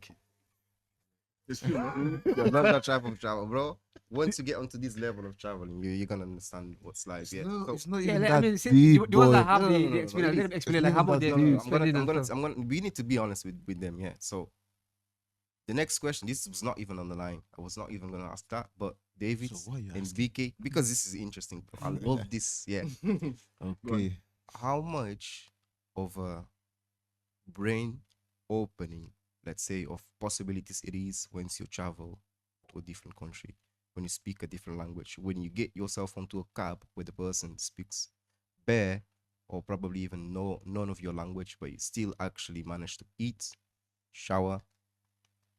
S2: It's true, man.
S3: You're not that type of travel, bro. Once you get onto this level of traveling, you're gonna understand what's like. Yeah. So,
S1: It's not
S4: Yeah,
S1: even
S4: like,
S1: that
S4: I mean, since
S1: deep,
S4: the ones that
S1: boy.
S4: have
S3: No,
S4: the,
S3: no, no,
S4: the
S3: no,
S4: experience,
S3: no,
S4: let them
S1: it's
S4: explain
S1: not
S4: like how
S1: even
S4: much
S1: that
S4: they're
S1: deep.
S4: spending and stuff.
S3: we need to be honest with them, yeah. So the next question, this was not even on the line. I was not even gonna ask that, but David
S1: So what you
S3: and
S1: asking?
S3: VK, because this is interesting, bro. I love this. Yeah.
S1: Okay.
S3: How much of a brain opening, let's say, of possibilities it is once you travel to a different country, when you speak a different language, when you get yourself onto a cab where the person speaks bare or probably even none of your language, but you still actually manage to eat, shower,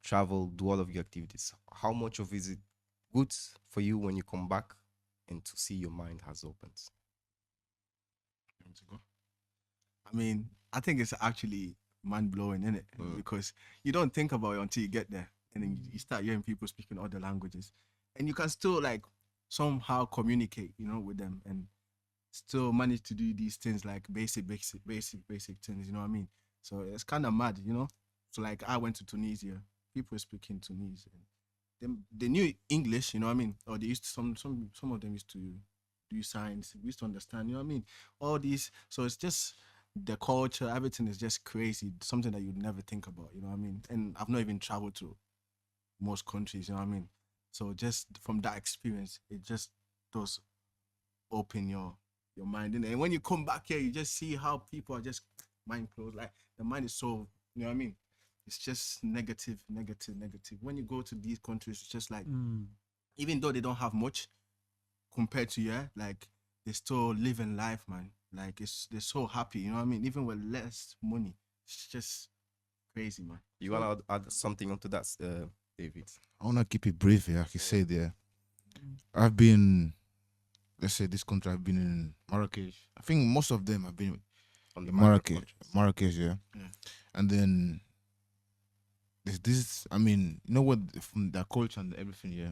S3: travel, do all of your activities. How much of is it good for you when you come back and to see your mind has opened?
S2: I mean, I think it's actually mind blowing, isn't it? Because you don't think about it until you get there, and then you start hearing people speaking other languages, and you can still like somehow communicate, with them, and still manage to do these things like basic things. You know what I mean? So it's kind of mad, So like I went to Tunisia, people speaking Tunisian, they knew English, you know what I mean? Or they used to, some of them used to do science. We used to understand, you know what I mean? All these, so it's just the culture, everything is just crazy, something that you'd never think about, you know what I mean? And I've not even traveled to most countries, you know what I mean? So just from that experience, it just does open your mind. And when you come back here, you just see how people are just mind closed. Like the mind is so, you know what I mean? It's just negative. When you go to these countries, it's just like, even though they don't have much compared to like they're still living life, man. Like they're so happy, you know what I mean? Even with less money, it's just crazy, man.
S3: You want to add something onto that, David?
S1: I want to keep it brief here. Like you said there, I've been, let's say this country, I've been in Marrakesh. I think most of them have been
S3: On the
S1: in
S3: Marrakesh.
S1: Marrakesh, yeah. And then there's this, I mean, you know what, from the culture and everything, yeah.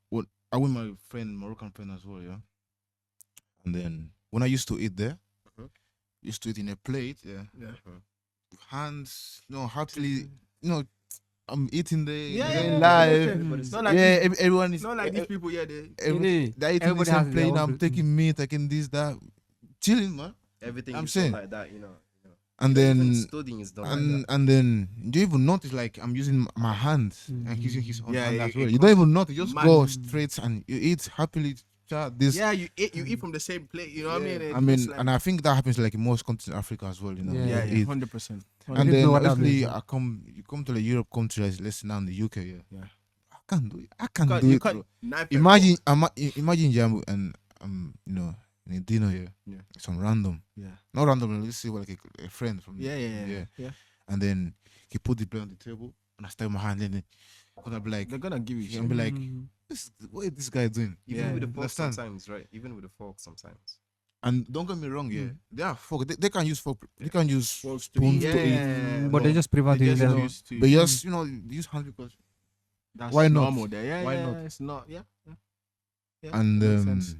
S1: What I with my friend, Moroccan friend as well, yeah. And then when I used to eat there, used to eat in a plate, yeah. With hands, happily, I'm eating there, live.
S2: It's not like
S1: Everyone is
S2: it's not like these people, they're
S1: they're eating
S4: Everybody
S1: the
S4: has
S1: same
S4: their
S1: plate.
S4: own
S1: I'm
S4: food.
S1: taking meat, taking this, that, chilling, man.
S3: Everything
S1: I'm
S3: is
S1: saying.
S3: done like that,
S1: And
S3: Even
S1: then
S3: studying is done like that.
S1: and then you even notice like I'm using my hands and he's using his own
S2: Yeah,
S1: hand
S2: it-
S1: as well.
S2: it
S1: You don't even notice. You just
S2: mad.
S1: go straight and you eat happily, This.
S2: Yeah, you eat from the same plate. You know what I mean?
S1: I mean,
S2: It's like,
S1: and I think that happens like in most countries in Africa as well. You know.
S4: Yeah.
S1: They eat.
S2: 100%.
S1: And
S4: didn't
S1: then
S4: know what that
S1: obviously
S4: means.
S1: you come to like Europe, come to like, let's say now in the UK.
S2: Yeah.
S1: I can't do it. I can't do it, bro.
S2: knife and
S1: Imagine,
S2: fork.
S1: imagine jam and you know, in a dinner here,
S2: Yeah.
S1: some random,
S2: Yeah.
S1: not random. Let's say like a friend from
S2: Yeah.
S1: and then he put the plate on the table and I start my hand and then gonna be like,
S2: They're gonna give you
S1: you're gonna be like,
S4: Mm.
S1: what is this guy doing?
S3: Even
S2: Yeah.
S3: with the fork
S1: Understand?
S3: sometimes, right? Even with the fork sometimes.
S1: And don't get me wrong, they are fork. They can use fork. They can use
S2: Forks to
S1: spoons
S2: eat.
S1: to eat.
S2: Yeah.
S4: But they just prefer to
S2: They
S4: use
S2: just
S4: them.
S2: used to.
S1: But just use hands because
S2: That's
S1: why not?
S2: normal there. Yeah,
S1: Why
S2: yeah,
S1: not?
S2: It's not. Yeah.
S1: and
S2: makes sense.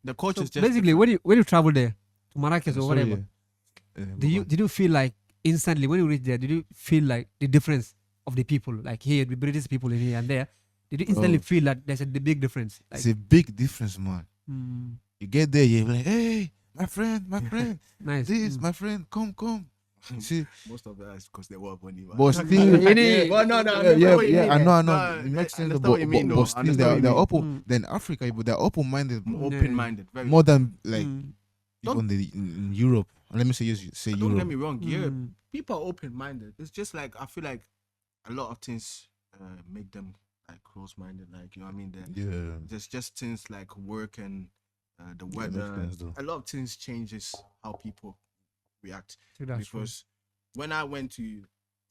S2: The culture
S4: So
S2: is just
S4: basically, when you travel there to Marrakesh or
S1: sorry,
S4: whatever, did you feel like instantly when you reach there? Did you feel like the difference of the people, like here the British people in here and there? Did you instantly
S1: Bro.
S4: feel that there's a big difference? Like,
S1: it's a big difference, man.
S4: mm,
S1: You get there, you're like, hey, my friend,
S4: nice.
S1: this,
S4: Mm.
S1: my friend, come. See,
S2: most of that is because they were money. Man.
S1: but still,
S4: Any-
S2: Well, no, I
S1: yeah,
S2: understand what you
S1: yeah,
S2: mean.
S1: I know,
S2: No,
S1: it makes
S2: I
S1: sense,
S2: understand what you mean, though.
S1: but
S2: I
S1: still,
S2: understand
S1: they're
S2: what you mean.
S1: open.
S4: Mm.
S1: Then Africa, but they're open-minded
S2: Open-minded, very.
S1: more than like
S4: Mm.
S1: even in Europe. Let me say
S2: Don't
S1: Europe.
S2: get me wrong. Yeah,
S4: Mm.
S2: people are open-minded. It's just like I feel like a lot of things make them like close-minded. Like, you know what I mean?
S1: Yeah,
S2: There's just things like work and the
S1: makes
S2: weather.
S1: sense, though.
S2: A lot of things changes how people react.
S4: So that's true.
S2: Because when I went to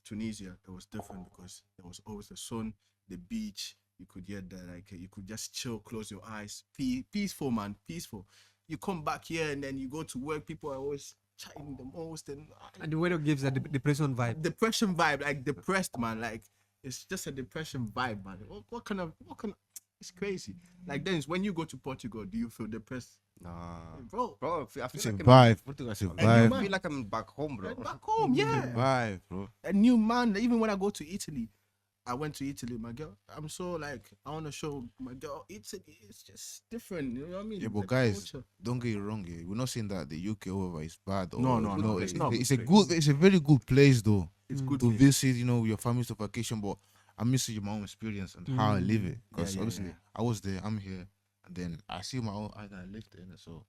S2: Tunisia, it was different because there was always the sun, the beach. You could get there, like you could just chill, close your eyes, peaceful, man, peaceful. You come back here and then you go to work. People are always chatting the most and
S4: And the weather gives a depression vibe.
S2: depression vibe, like depressed, man. Like it's just a depression vibe, man. What kind of it's crazy. Like then when you go to Portugal, do you feel depressed,
S3: Nah.
S2: bro?
S3: Bro, I
S1: it's
S3: feel
S1: a
S3: like
S1: vibe. What do I say?
S3: I
S1: Vibe,
S3: feel like I'm back home, bro.
S2: Back home, yeah.
S1: vibe, bro.
S2: A new man. Even when I go to Italy, I went to Italy, my girl. I'm so like I want to show my girl Italy. It's just different. You know what I mean?
S1: Yeah, but
S2: The
S1: guys,
S2: culture.
S1: don't get it wrong. Yeah. We're not saying that the UK over is bad. Or,
S2: No, no,
S1: you
S2: no,
S1: know,
S2: it's not a
S1: it's
S2: good
S1: a
S2: place.
S1: good, it's a very good place though
S2: It's
S4: Mm.
S2: good
S1: to
S2: place.
S1: visit. You know, with your family's to vacation. But I'm missing my own experience and how I live it. Because
S2: Yeah,
S1: obviously
S2: yeah.
S1: I was there, I'm here, and then I see my own. I live there, innit? So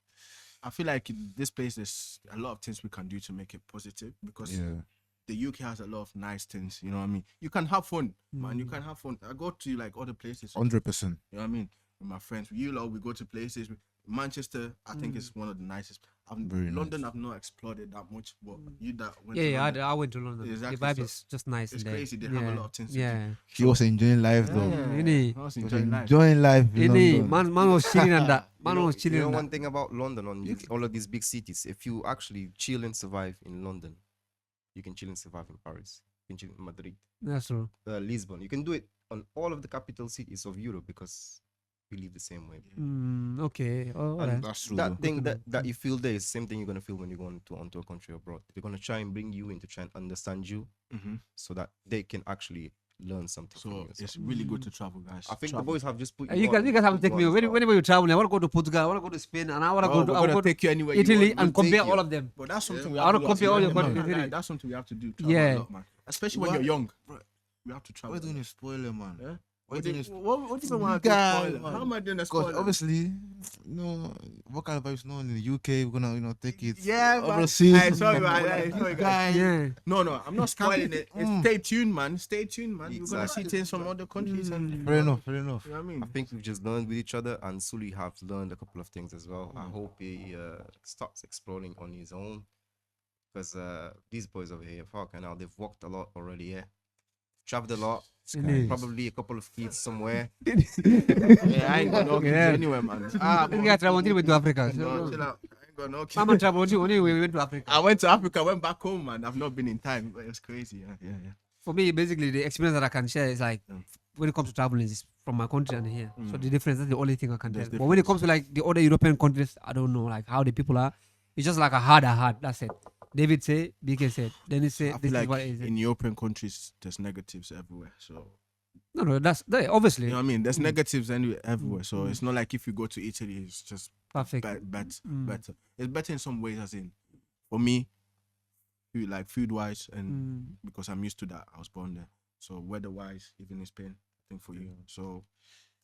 S2: I feel like in this place there's a lot of things we can do to make it positive because
S1: yeah,
S2: the UK has a lot of nice things. You know what I mean? You can have fun, man. You
S4: Mm.
S2: can have fun. I go to like other places.
S1: 100%.
S2: You know what I mean? With my friends, with you lot, we go to places. Manchester, I think is one of the nicest.
S1: Very
S2: London,
S1: nice.
S2: I've not explored it that much, but you that went
S4: Yeah,
S2: to
S4: yeah.
S2: London,
S4: I went to London.
S2: Exactly,
S4: The vibe
S2: so
S4: is just nice.
S2: it's
S4: in there.
S2: crazy. They have a lot of things to do.
S4: Yeah.
S1: He was enjoying life though.
S4: Innit?
S2: I was
S1: He was
S2: enjoying life.
S1: enjoying life in
S4: Innit?
S1: London.
S4: Man was chilling on that. Man was
S3: You
S4: chilling
S3: know
S4: on
S3: one
S4: that.
S3: thing about London, all of these big cities, if you actually chill and survive in London, you can chill and survive in Paris. You can chill in Madrid,
S4: That's true.
S3: Lisbon. You can do it on all of the capital cities of Europe because we live the same way.
S4: Okay. Oh,
S3: And
S4: alright.
S1: That's true.
S3: that
S1: though.
S3: thing
S4: to know.
S3: that you feel there is the same thing you're gonna feel when you go onto a country abroad. They're gonna try and bring you in to try and understand you
S2: Mhm.
S3: so that they can actually learn something from
S2: So
S3: you.
S2: it's really good to travel, guys.
S3: I think
S2: Travel.
S3: the boys have just put
S4: You
S3: on-
S4: guys have to
S3: put
S4: take
S3: you
S4: me.
S3: on the spot.
S4: Whenever you travel, I want to go to Portugal. I want to go to Spain, and I want to
S2: Bro,
S4: go to.
S2: we're
S4: I wanna
S2: gonna
S4: go to
S2: take you anywhere
S4: Italy
S2: you want.
S4: and
S3: We'll take
S4: compare all
S3: you.
S4: of them.
S2: But that's something we
S4: I
S2: have
S4: wanna
S2: to do.
S4: compare all your
S2: Man,
S4: countries,
S2: like,
S4: innit?
S2: that's something we have to do. Travel
S4: Yeah.
S2: a lot, man. Especially when
S1: What?
S2: you're young.
S1: Bro,
S2: We have to
S1: Why
S2: travel.
S1: you doing a spoiler, man?
S2: Yeah?
S1: Why you
S2: What do
S1: doing
S2: you
S1: a
S2: what do you want to
S1: Guy,
S2: spoil?
S1: man.
S2: How am I doing a
S1: Because
S2: spoiler?
S1: obviously, what kind of vibes no in the UK, we're gonna, take it.
S2: Yeah, man.
S1: overseas.
S2: Hey, sorry, man. Hey, sorry, guys.
S4: Yeah.
S2: No, I'm not spoiling it. It's stay tuned, man. Stay tuned, man. You're gonna see
S3: Exactly.
S2: things from other countries and
S1: Fair enough.
S2: you know what I mean?
S3: I think we've just learned with each other, and Sully have learned a couple of things as well. I hope he starts exploring on his own, because these boys over here, fucking hell, they've walked a lot already. Yeah, traveled a lot.
S4: Innit?
S3: Probably a couple of kids somewhere.
S2: Yeah, I ain't got no kids
S4: Yeah.
S2: anywhere, man.
S4: This guy traveled until he went to Africa.
S2: No, chill out. I ain't got no kids.
S4: Mama traveled until only we went to Africa.
S2: I went to Africa, went back home, man. I've not been in time, but it was crazy. Yeah.
S4: For me, basically, the experience that I can share is like
S2: Mm.
S4: when it comes to traveling, is from my country and here. So
S2: Mm.
S4: the difference, that's the only thing I can
S2: There's
S4: tell. But when it comes to like the other European countries, I don't know like how the people are. It's just like a hard. That's it. David say, BK said. Then he said,
S2: I
S4: this
S2: feel
S4: is what
S2: like
S4: it is.
S2: in European countries, there's negatives everywhere. So
S4: No, that's obviously
S2: you know what I mean. There's
S4: Mm.
S2: negatives everywhere. So
S4: Mm.
S2: it's not like if you go to Italy, it's just
S4: perfect.
S2: better. It's better in some ways, as in for me, food wise, and because I'm used to that. I was born there. So weather wise, even in Spain, I think for you. So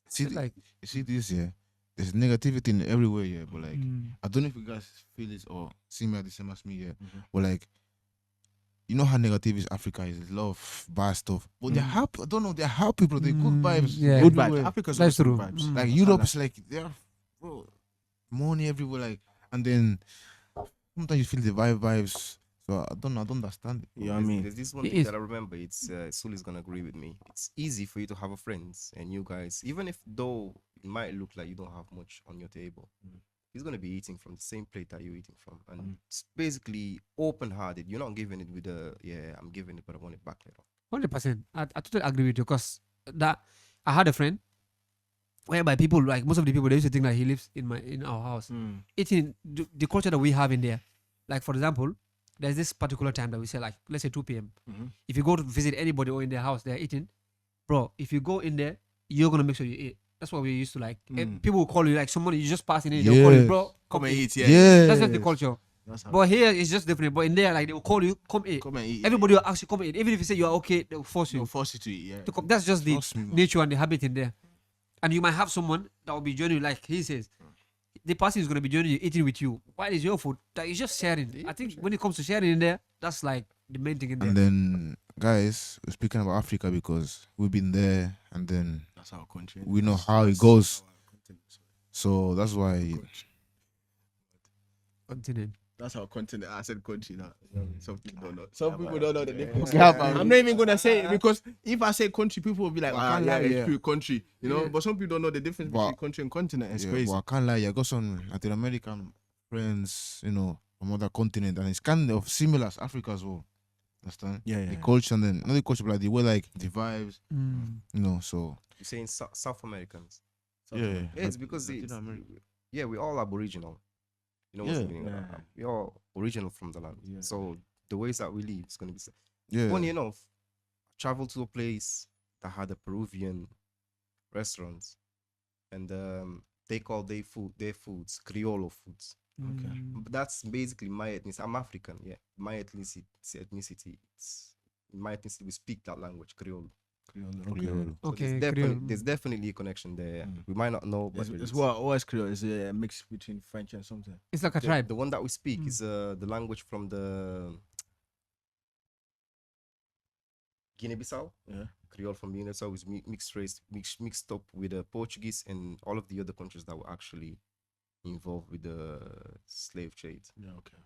S1: See,
S4: It's like
S1: you see this, yeah. There's negativity in everywhere, yeah. But like,
S4: mm,
S1: I don't know if you guys feel it or see me at the same as me, yeah.
S2: Mhm.
S1: But like, you know how negative is Africa is. There's a lot of bad stuff. But they're happy. I don't know. They're happy, bro. They're good vibes.
S4: yeah.
S2: Good
S1: everywhere.
S2: vibes. Africa's
S4: That's
S2: always good
S4: true.
S2: vibes.
S4: Mm.
S1: Like
S2: That's
S1: Europe
S2: how
S1: is like they're bro, money everywhere. Like, and then sometimes you feel the vibes. So I don't understand it.
S2: You know what I mean?
S3: There's this one
S4: It
S3: thing
S4: is.
S3: that I remember. It's Suli's gonna agree with me. It's easy for you to have a friends and you guys, even if though it might look like you don't have much on your table, he's gonna be eating from the same plate that you're eating from, and it's basically open-hearted. You're not giving it with a I'm giving it, but I want it back later.
S4: 100%. I totally agree with you because that I had a friend whereby people like most of the people they used to think that he lives in our house.
S2: Mm.
S4: Eating the culture that we have in there. Like for example, there's this particular time that we say like let's say 2 p.m.
S2: Mhm.
S4: If you go to visit anybody or in their house, they're eating, bro. If you go in there, you're gonna make sure you eat. That's what we used to like. People will call you like someone you just passing in. They'll call you,
S1: Yes.
S4: bro.
S2: Come and eat, yeah.
S1: Yeah.
S4: That's just the culture.
S2: That's how.
S4: But here it's just different. But in there, like they will call you, come eat.
S2: Come and eat.
S4: Everybody will ask you, come eat. Even if you say you are okay, they will force
S2: They'll
S4: you
S2: force you to eat. Yeah.
S4: to come. That's just the
S1: Trust me, man.
S4: nature and the habit in there. And you might have someone that will be joining you, like he says. The person is gonna be joining you, eating with you. While it's your food, that is just sharing. I think when it comes to sharing in there, that's like the main thing in there.
S1: And then, guys, we're speaking about Africa because we've been there, and then
S2: That's our country.
S1: we know
S2: That's-
S1: how it
S2: that's
S1: goes.
S2: our continent, sorry.
S1: So that's why.
S4: Continue.
S2: That's our continent. I said country now. Some people don't know. Some people
S3: but-
S2: don't know the difference.
S1: Yeah, but-
S2: I'm not even gonna say it because if I say country, people will be like,
S1: But I
S2: "Ah,
S1: can't
S2: yeah,
S1: lie,
S2: it's
S1: yeah.
S2: true, country." You know.
S4: Yeah.
S2: But some people don't know the difference
S1: But-
S2: between country and continent. It's
S1: Yeah,
S2: crazy.
S1: but I can't lie. I got some Latin American friends, you know, from other continent, and it's kind of similar as Africa as well. Understand?
S2: Yeah,
S1: The culture, and then not the culture, but like the way, like the vibes, you know. So
S3: You're saying South Americans.
S1: yeah,
S3: Yeah, it's because
S1: Latin
S3: it's,
S1: America.
S3: yeah, we're all aboriginal. You know what's
S1: Yeah.
S3: meaning?
S2: Yeah.
S3: We're all original from the land.
S2: Yeah.
S3: So the ways that we live is gonna be.
S1: Yeah,
S3: Funny enough, I traveled to a place that had a Peruvian restaurant, and they call their foods Criollo foods.
S2: Okay.
S3: But that's basically my ethnicity. I'm African, yeah. My ethnicity, it's in my ethnicity we speak that language, Creole.
S1: Criollo.
S3: So
S4: Okay,
S3: there's definitely a connection there.
S2: Mm.
S3: We might not know, but
S2: It's what is Creole? It's a mix between French and something.
S4: It's like a
S3: the,
S4: tribe.
S3: the one that we speak
S4: Mm.
S3: is the language from the Guinea-Bissau.
S2: Yeah.
S3: Creole from Guinea-Bissau is mixed up with Portuguese and all of the other countries that were actually involved with the slave trade.
S2: Yeah. Okay.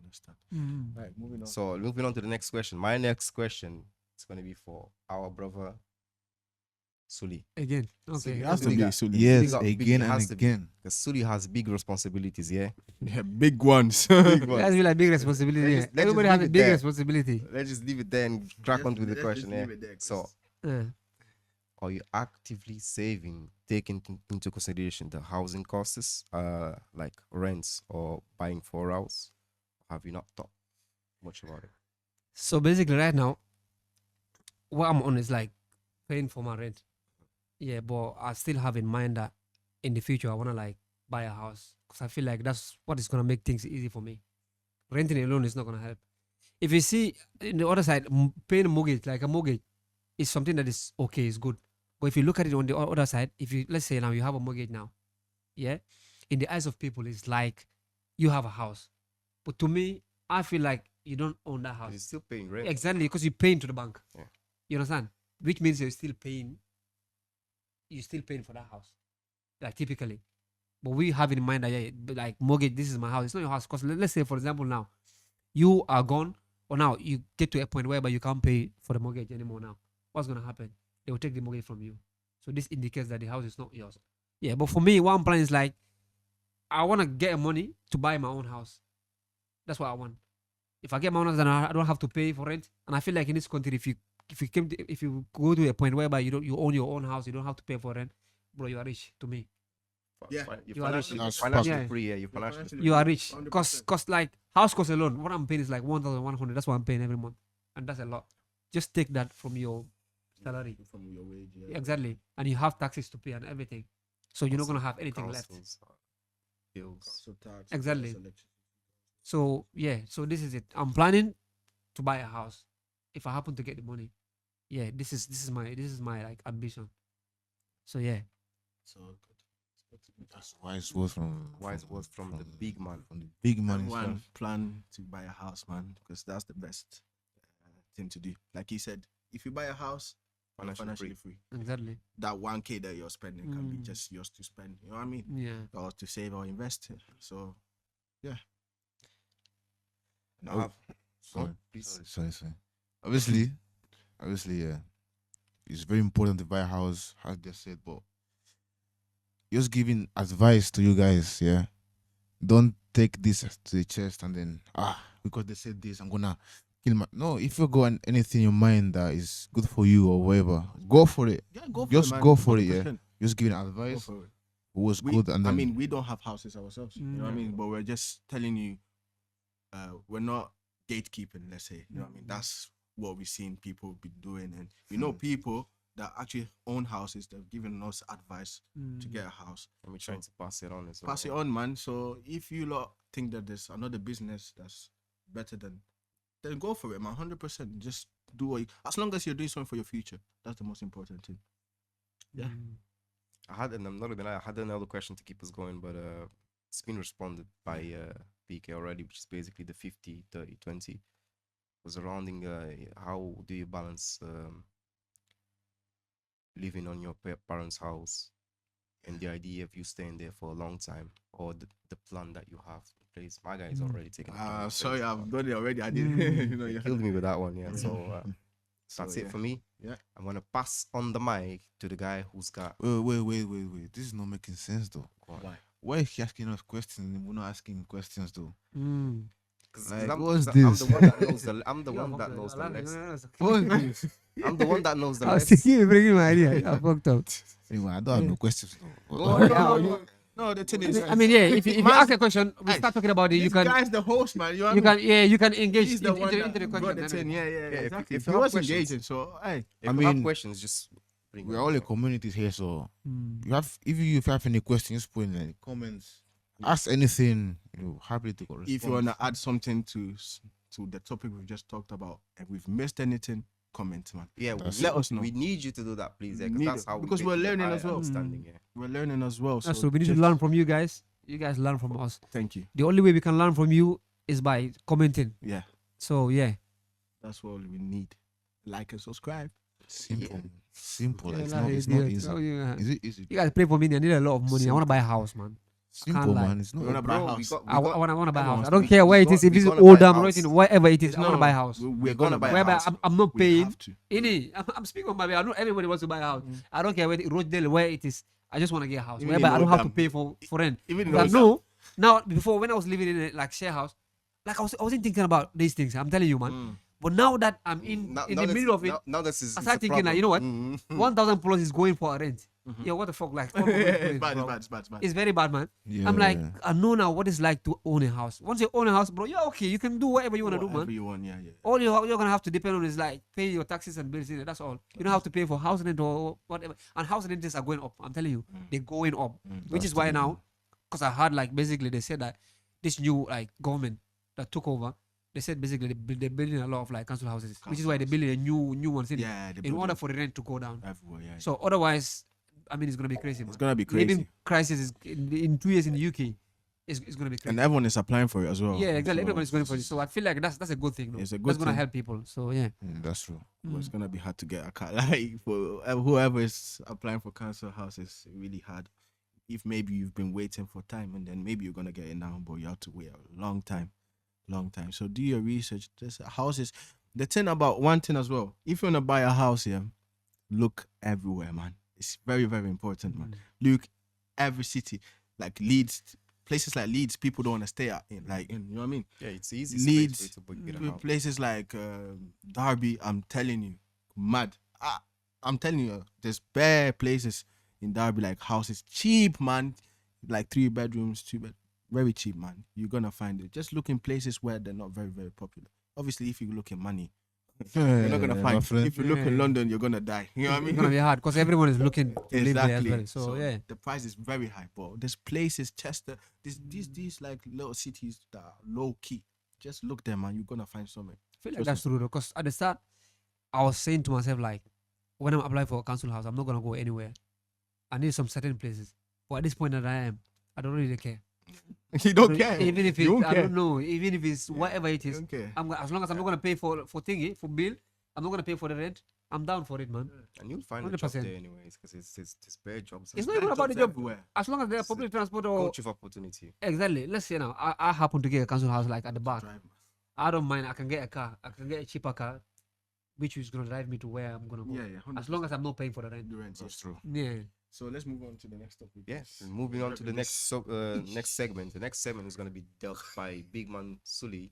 S2: Understand.
S4: Mm.
S2: Right. Moving on.
S3: So moving on to the next question. My next question is going to be for our brother Suli.
S4: Again.
S3: So
S4: Okay.
S3: it
S2: It has to
S3: Suli
S2: be
S3: got-
S2: Suli.
S1: Yes,
S3: got big,
S1: again
S3: it has
S1: and
S3: to be.
S1: again.
S3: Because Suli has big responsibilities, yeah.
S2: Yeah, big ones.
S3: Big
S4: It
S3: ones.
S4: has to be like big responsibility.
S3: Let's
S4: Yeah.
S3: just- let's
S4: Everybody
S3: just
S4: has
S3: leave
S4: a
S3: it
S4: big
S3: there.
S4: responsibility.
S3: Let's just leave it there and crack on with the question, yeah. So, are you actively saving, taking into consideration the housing costs, like rents or buying for a house? Have you not thought much about it?
S4: So basically, right now, what I'm on is like paying for my rent. Yeah, but I still have in mind that in the future I wanna like buy a house because I feel like that's what is gonna make things easy for me. Renting alone is not gonna help. If you see in the other side, paying a mortgage like a mortgage is something that is okay, is good. But if you look at it on the other side, if you let's say now you have a mortgage now, yeah, in the eyes of people, it's like you have a house. But to me, I feel like you don't own that house.
S3: You're still paying rent.
S4: Exactly, because you're paying to the bank.
S3: Yeah.
S4: You understand? Which means you're still paying. You're still paying for that house, like typically. But we have in mind that yeah, like mortgage. This is my house. It's not your house. Because let's say, for example, now you are gone, or now you get to a point whereby you can't pay for the mortgage anymore. Now, what's gonna happen? They will take the mortgage from you. So this indicates that the house is not yours. Yeah, but for me, one plan is like I want to get money to buy my own house. That's what I want. If I get my own house, then I don't have to pay for rent. And I feel like in this country, if you go to a point whereby you own your own house, you don't have to pay for rent, bro, you are rich to me.
S2: Yeah.
S3: You're
S4: You are rich.
S3: financially
S4: Yeah.
S3: free, yeah. You're financially free.
S4: You are rich.
S2: 100%.
S4: Cause like house cost alone, what I'm paying is like 1,100. That's what I'm paying every month, and that's a lot. Just take that from your salary.
S2: From your wage. Yeah.
S4: Exactly, and you have taxes to pay and everything, so you're not gonna have anything left.
S3: Councils, bills.
S2: Council tax,
S4: Exactly.
S2: gas, electricity.
S4: So yeah, so this is it. I'm planning to buy a house if I happen to get the money. Yeah, this is my like ambition. So yeah.
S2: So good.
S1: That's wise words from
S3: the big man.
S1: From the big man
S2: Everyone
S1: himself.
S2: plan to buy a house, man, because that's the best thing to do. Like he said, if you buy a house, you're financially free.
S4: Exactly.
S2: That 1K that you're spending can be
S4: Mm.
S2: just yours to spend. You know what I mean?
S4: Yeah.
S2: Or to save or invest. So
S3: I
S1: Oh,
S3: have-
S1: sorry.
S3: please.
S1: Sorry. Obviously, yeah. It's very important to buy a house, as they said, but just giving advice to you guys, yeah. Don't take this to the chest and then because they said this, I'm gonna kill my no, if you got anything in your mind that is good for you or whatever, go for it.
S2: yeah, go for
S1: Just
S2: it, man.
S1: go for it, yeah.
S2: 100%.
S1: Just giving
S2: Go
S1: advice
S2: for it.
S1: who was
S2: We,
S1: good and then
S2: I mean, we don't have houses ourselves. You know what I mean? But we're just telling you, we're not gatekeeping. Let's say, you know what I mean? That's what we've seen people be doing, and you know, people that actually own houses, they've given us advice to get a house.
S3: And we're trying to pass it on as well.
S2: Pass it on, man. So if you lot think that there's another business that's better than, then go for it, man. 100%. Just do what as long as you're doing something for your future. That's the most important thing. Yeah.
S3: I had, and I'm not gonna lie, I had another question to keep us going, but it's been responded by PK already, which is basically the 50, 30, 20. Was surrounding how do you balance living on your parents' house and the idea of you staying there for a long time, or the plan that you have in place. My guy is already taking. a plan in
S2: Sorry,
S3: place,
S2: I've
S3: but
S2: done it already. I did. You know,
S3: he
S2: you
S3: killed me with that one. Yeah. So
S2: So,
S3: that's
S2: yeah.
S3: it for me.
S2: Yeah.
S3: I'm gonna pass on the mic to the guy who's got.
S1: wait. This is not making sense though.
S2: Why?
S1: Why is he asking us questions and we're not asking him questions though? Like,
S3: I'm,
S1: what's
S3: 'cause
S1: this?
S3: I'm the one that knows the. I'm the one that knows the lesson. I'm the one that knows the
S4: I was
S3: lesson.
S4: thinking you bringing my idea. I fucked up.
S1: Anyway, I don't have no questions though.
S2: No, the thing is,
S4: I mean, yeah. If you
S2: Man-
S4: ask a question, we
S2: Hey,
S4: start talking about it.
S2: this
S4: You can,
S2: guy's the host, man. You, know
S4: you
S2: what I mean?
S4: can, yeah, you can engage
S2: He's the
S4: into,
S2: one
S4: into
S2: that
S4: the
S2: brought
S4: question.
S2: the tin.
S4: anyway.
S2: Yeah,
S3: if-
S2: exactly.
S3: if
S2: If
S3: you
S2: he
S3: have
S2: was
S3: questions-
S2: engaging, so hey,
S3: If
S1: I
S3: you have
S1: mean,
S3: questions, just bring
S1: We're
S3: them.
S1: all a community here, so
S4: Mm.
S1: you have if you have any questions, put in the comments. Ask anything. Happy to respond.
S2: if you wanna add something to the topic we've just talked about, and we've missed anything, comment, man.
S3: Yeah,
S2: Let us know.
S3: We need you to do that, please. Yeah,
S2: Need
S3: because that's
S2: it.
S3: how we
S2: Because
S3: get
S2: we're
S3: to the
S2: learning
S3: higher
S2: as well.
S3: Understanding, yeah.
S2: We're learning as well.
S4: That's
S2: So
S4: true. We need to
S2: just-
S4: learn from you guys. You guys learn from us.
S2: Thank you.
S4: The only way we can learn from you is by commenting.
S2: Yeah,
S4: So yeah.
S2: that's what we need. Like and subscribe.
S1: Simple. Simple.
S4: Yeah,
S1: It's
S4: like
S1: not. It's
S4: it,
S1: not
S4: yeah.
S1: easy.
S4: Oh, yeah.
S1: Is it easy?
S4: You guys pray for me. I need a lot of money. I want to buy a house, man.
S1: Simple,
S4: lie.
S1: man. It's not.
S2: We wanna buy a
S3: Bro,
S2: house.
S3: we
S4: I want to buy a house. I don't
S3: we-
S4: care where
S3: we
S4: it is.
S3: got-
S4: If
S3: we
S4: it's
S3: gonna buy
S4: old,
S3: a
S4: I'm
S3: house.
S4: writing whatever it is.
S2: It's
S4: I want to
S2: not-
S4: buy a house.
S2: We're gonna buy a
S4: Whereby
S2: house.
S4: I'm not
S2: We
S4: paying.
S2: have to.
S4: I'm speaking on my way. I know everybody wants to buy a house. I don't care where Rochdale, where it is. I just want to get a house.
S2: Even
S4: Whereby
S2: in
S4: I don't have to
S2: Oldham.
S4: pay for rent.
S2: Even in
S4: But
S2: Oldham.
S4: no, now before when I was living in a like share house, like I wasn't thinking about these things. I'm telling you, man. But now that I'm in the
S3: that's-
S4: middle of it,
S3: Now this is.
S4: I
S3: it's
S4: start
S3: a
S4: thinking like, you know what?
S3: problem.
S4: 1,000 plus is going for a rent. Yeah, what the fuck? Like,
S2: It's bad, it's bad.
S4: it's very bad, man.
S1: Yeah.
S4: I'm like, I know now what it's like to own a house. Once you own a house, bro, yeah, okay, you can do whatever you want to do,
S2: Whatever
S4: man.
S2: you want, yeah.
S4: All you're gonna have to depend on is like pay your taxes and bills. That's all. You don't have to pay for house rent or whatever. And house rents are going up. I'm telling you, they're going up. Which is why now, because I heard like basically they said that this new like government that took over, they said basically they're building a lot of like council houses, which is why they're building a new ones in it,
S2: Yeah,
S4: in order for the rent to go down.
S2: everywhere, yeah.
S4: So otherwise, I mean, it's gonna be crazy.
S2: It's
S4: Man.
S2: gonna be crazy.
S4: Living crisis is in 2 years in the UK. It's gonna be crazy.
S2: And everyone is applying for it as well.
S4: Yeah, exactly.
S2: So
S4: Everybody's going for it. So I feel like that's a good thing. No?
S2: It's a good
S4: That's gonna
S2: thing.
S4: help people. So yeah.
S1: That's true.
S2: But it's gonna be hard to get a car. Like for whoever is applying for council house, it's really hard. If maybe you've been waiting for time, and then maybe you're gonna get it now, but you have to wait a long time. So do your research. There's houses. The thing about one thing as well. If you wanna buy a house here, look everywhere, man. It's very, very important, man. Look every city, like Leeds, places like Leeds. People don't wanna stay at, you know what I mean?
S3: Yeah, it's easy.
S2: Leeds,
S3: Get a house.
S2: places like Derby, I'm telling you, mad. I'm telling you, there's bare places in Derby, like houses, cheap, man. Like 3 bedrooms, 2 bed, very cheap, man. You're gonna find it. Just look in places where they're not very, very popular. Obviously, if you look in money, you're not gonna
S1: my
S2: find.
S1: friend.
S2: If you look in London, you're gonna die. You know what I
S4: It's
S2: mean?
S4: gonna be hard because everyone is looking to live there as
S2: Exactly.
S4: well. So yeah.
S2: the price is very high, but there's places, Chester, these like little cities that are low key. Just look there, man. You're gonna find something.
S4: I feel like
S2: Trust
S4: that's true though. Because at the start, I was saying to myself like, when I'm applying for a council house, I'm not gonna go anywhere. I need some certain places. But at this point that I am, I don't really care.
S2: You don't care.
S4: Even if
S2: You
S4: it's,
S2: don't
S4: I
S2: care.
S4: don't know, even if it's whatever it
S2: You
S4: is,
S2: don't care.
S4: as long as I'm not gonna pay for thingy for bill, I'm not gonna pay for the rent. I'm down for it, man.
S3: And you'll find a job
S4: 100%.
S3: there anyways, because it's bare jobs.
S4: It's
S3: and
S4: not even
S2: Bad
S4: about the
S2: jobs
S4: job.
S2: everywhere.
S4: As long as there's public transport or
S3: coach of opportunity.
S4: exactly. Let's say now, I happen to get a council house like at the back.
S2: Drive.
S4: I don't mind. I can get a car. I can get a cheaper car, which is gonna drive me to where I'm gonna go.
S2: Yeah, yeah.
S4: As long as I'm not paying for the rent.
S2: the rent.
S1: That's
S2: Yes.
S1: true.
S4: Yeah.
S2: So let's move on to the next topic.
S3: Yes. And moving on to the next next segment. The next segment is gonna be dealt by Big Man Sully.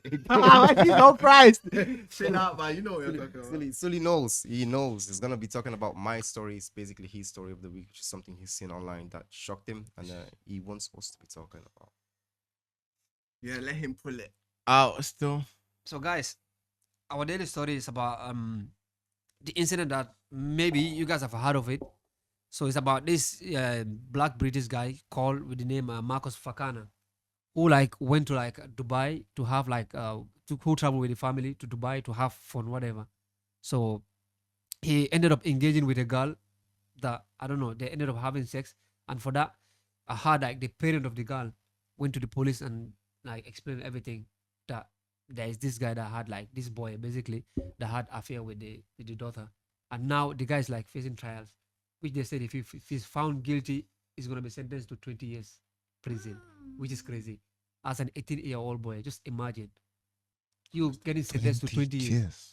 S2: He's not priced. Chill out, man. You know what you're talking about.
S3: Sully knows. He knows. He's gonna be talking about my story. It's basically his story of the week, which is something he's seen online that shocked him, and he wants us to be talking about.
S2: Yeah, let him pull it out still.
S4: So guys, our daily story is about the incident that maybe you guys have heard of it. So it's about this black British guy called with the name Marcus Fakana, who like went to like Dubai to have like who traveled with the family to Dubai to have fun, whatever. So he ended up engaging with a girl that I don't know. They ended up having sex, and for that, I heard like the parent of the girl went to the police and like explained everything that there is this guy that had like this boy basically that had affair with the daughter, and now the guy is like facing trials, which they said if he's found guilty, he's gonna be sentenced to 20 years prison, which is crazy. As an 18-year-old boy, just imagine you getting sentenced to 20 years.
S1: Yes.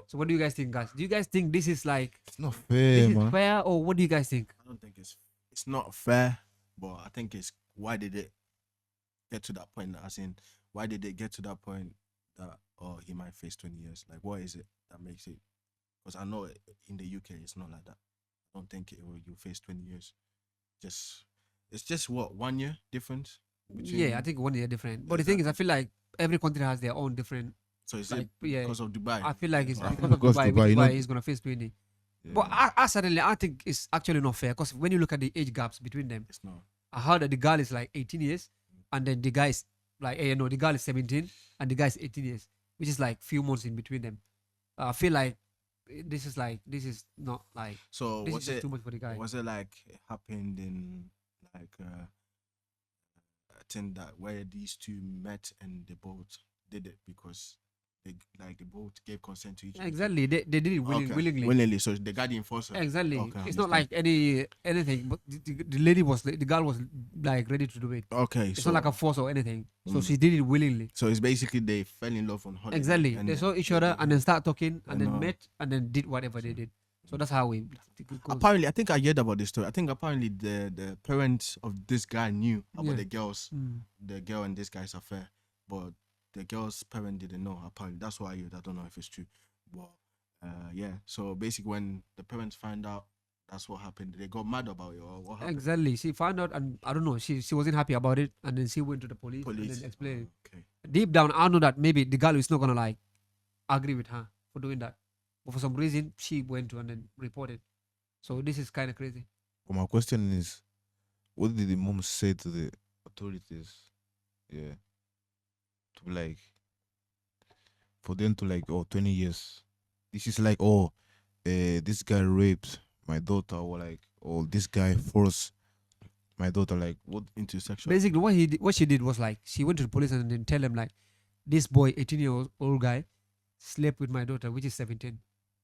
S4: So what do you guys think, guys? Do you guys think this is like
S1: It's not
S4: this
S1: fair,
S4: is
S1: man.
S4: fair, or what do you guys think?
S2: I don't think it's not fair, but I think it's why did it get to that point? As in, why did it get to that point that he might face 20 years? Like, what is it that makes it? Because I know in the UK it's not like that. I don't think you face 20 years. It's just what 1 year difference.
S4: Yeah, I think 1 year different. But the thing is, I feel like every country has their own different.
S2: So it's
S4: like, yeah,
S2: because of Dubai.
S4: I feel like it's
S2: Wow.
S4: because of
S1: Because
S4: Dubai,
S1: Dubai,
S4: which is
S1: you
S4: why
S1: know-
S4: he's gonna face 20.
S1: Yeah.
S4: But I certainly I think it's actually not fair because when you look at the age gaps between them,
S2: It's not.
S4: I heard that the girl is like 18 years, and then the guy is like, the girl is 17, and the guy is 18 years, which is like few months in between them. I feel like this is not like
S2: So
S4: this
S2: was
S4: is just
S2: it
S4: too much for the guy.
S2: was it like it happened in like a thing that where these two met and they both did it because they both gave consent to each other?
S4: Exactly, they did it
S2: Okay.
S4: willingly.
S2: Willingly. So they got the enforcer.
S4: Exactly,
S2: Okay,
S4: it's not
S2: understand.
S4: like anything, but the lady was the girl was like ready to do it.
S2: Okay.
S4: It's
S2: So,
S4: not like a force or anything. So
S2: Mm.
S4: she did it willingly.
S2: so it's basically they fell in love on holiday.
S4: Exactly.
S2: and
S4: They saw each
S2: they
S4: other
S2: did
S4: and
S2: it.
S4: then start talking and
S2: I
S4: then
S2: know.
S4: met and then did whatever they did. So that's how it goes.
S2: Apparently, I think I heard about this story. I think apparently the parents of this guy knew about
S4: Yeah.
S2: the
S4: Mm.
S2: girl and this guy's affair, but the girl's parent didn't know. Apparently, that's why I heard. I don't know if it's true, but yeah. So basically, when the parents find out, that's what happened. They got mad about it, or what happened?
S4: Exactly. She found out and I don't know, she wasn't happy about it and then she went to the police, and
S2: Police
S4: then explained it.
S2: Okay.
S4: Deep down, I know that maybe the girl is not gonna like agree with her for doing that. But for some reason she went to and then reported. So this is kind of crazy.
S1: But my question is, what did the mom say to the authorities? Yeah. To be like, for them to like, 20 years. This is like, this guy raped my daughter, or like, this guy forced my daughter. Like, what?
S2: Into sexual.
S4: Basically what she did was like she went to the police and then tell them like this boy 18-year-old guy slept with my daughter which is 17.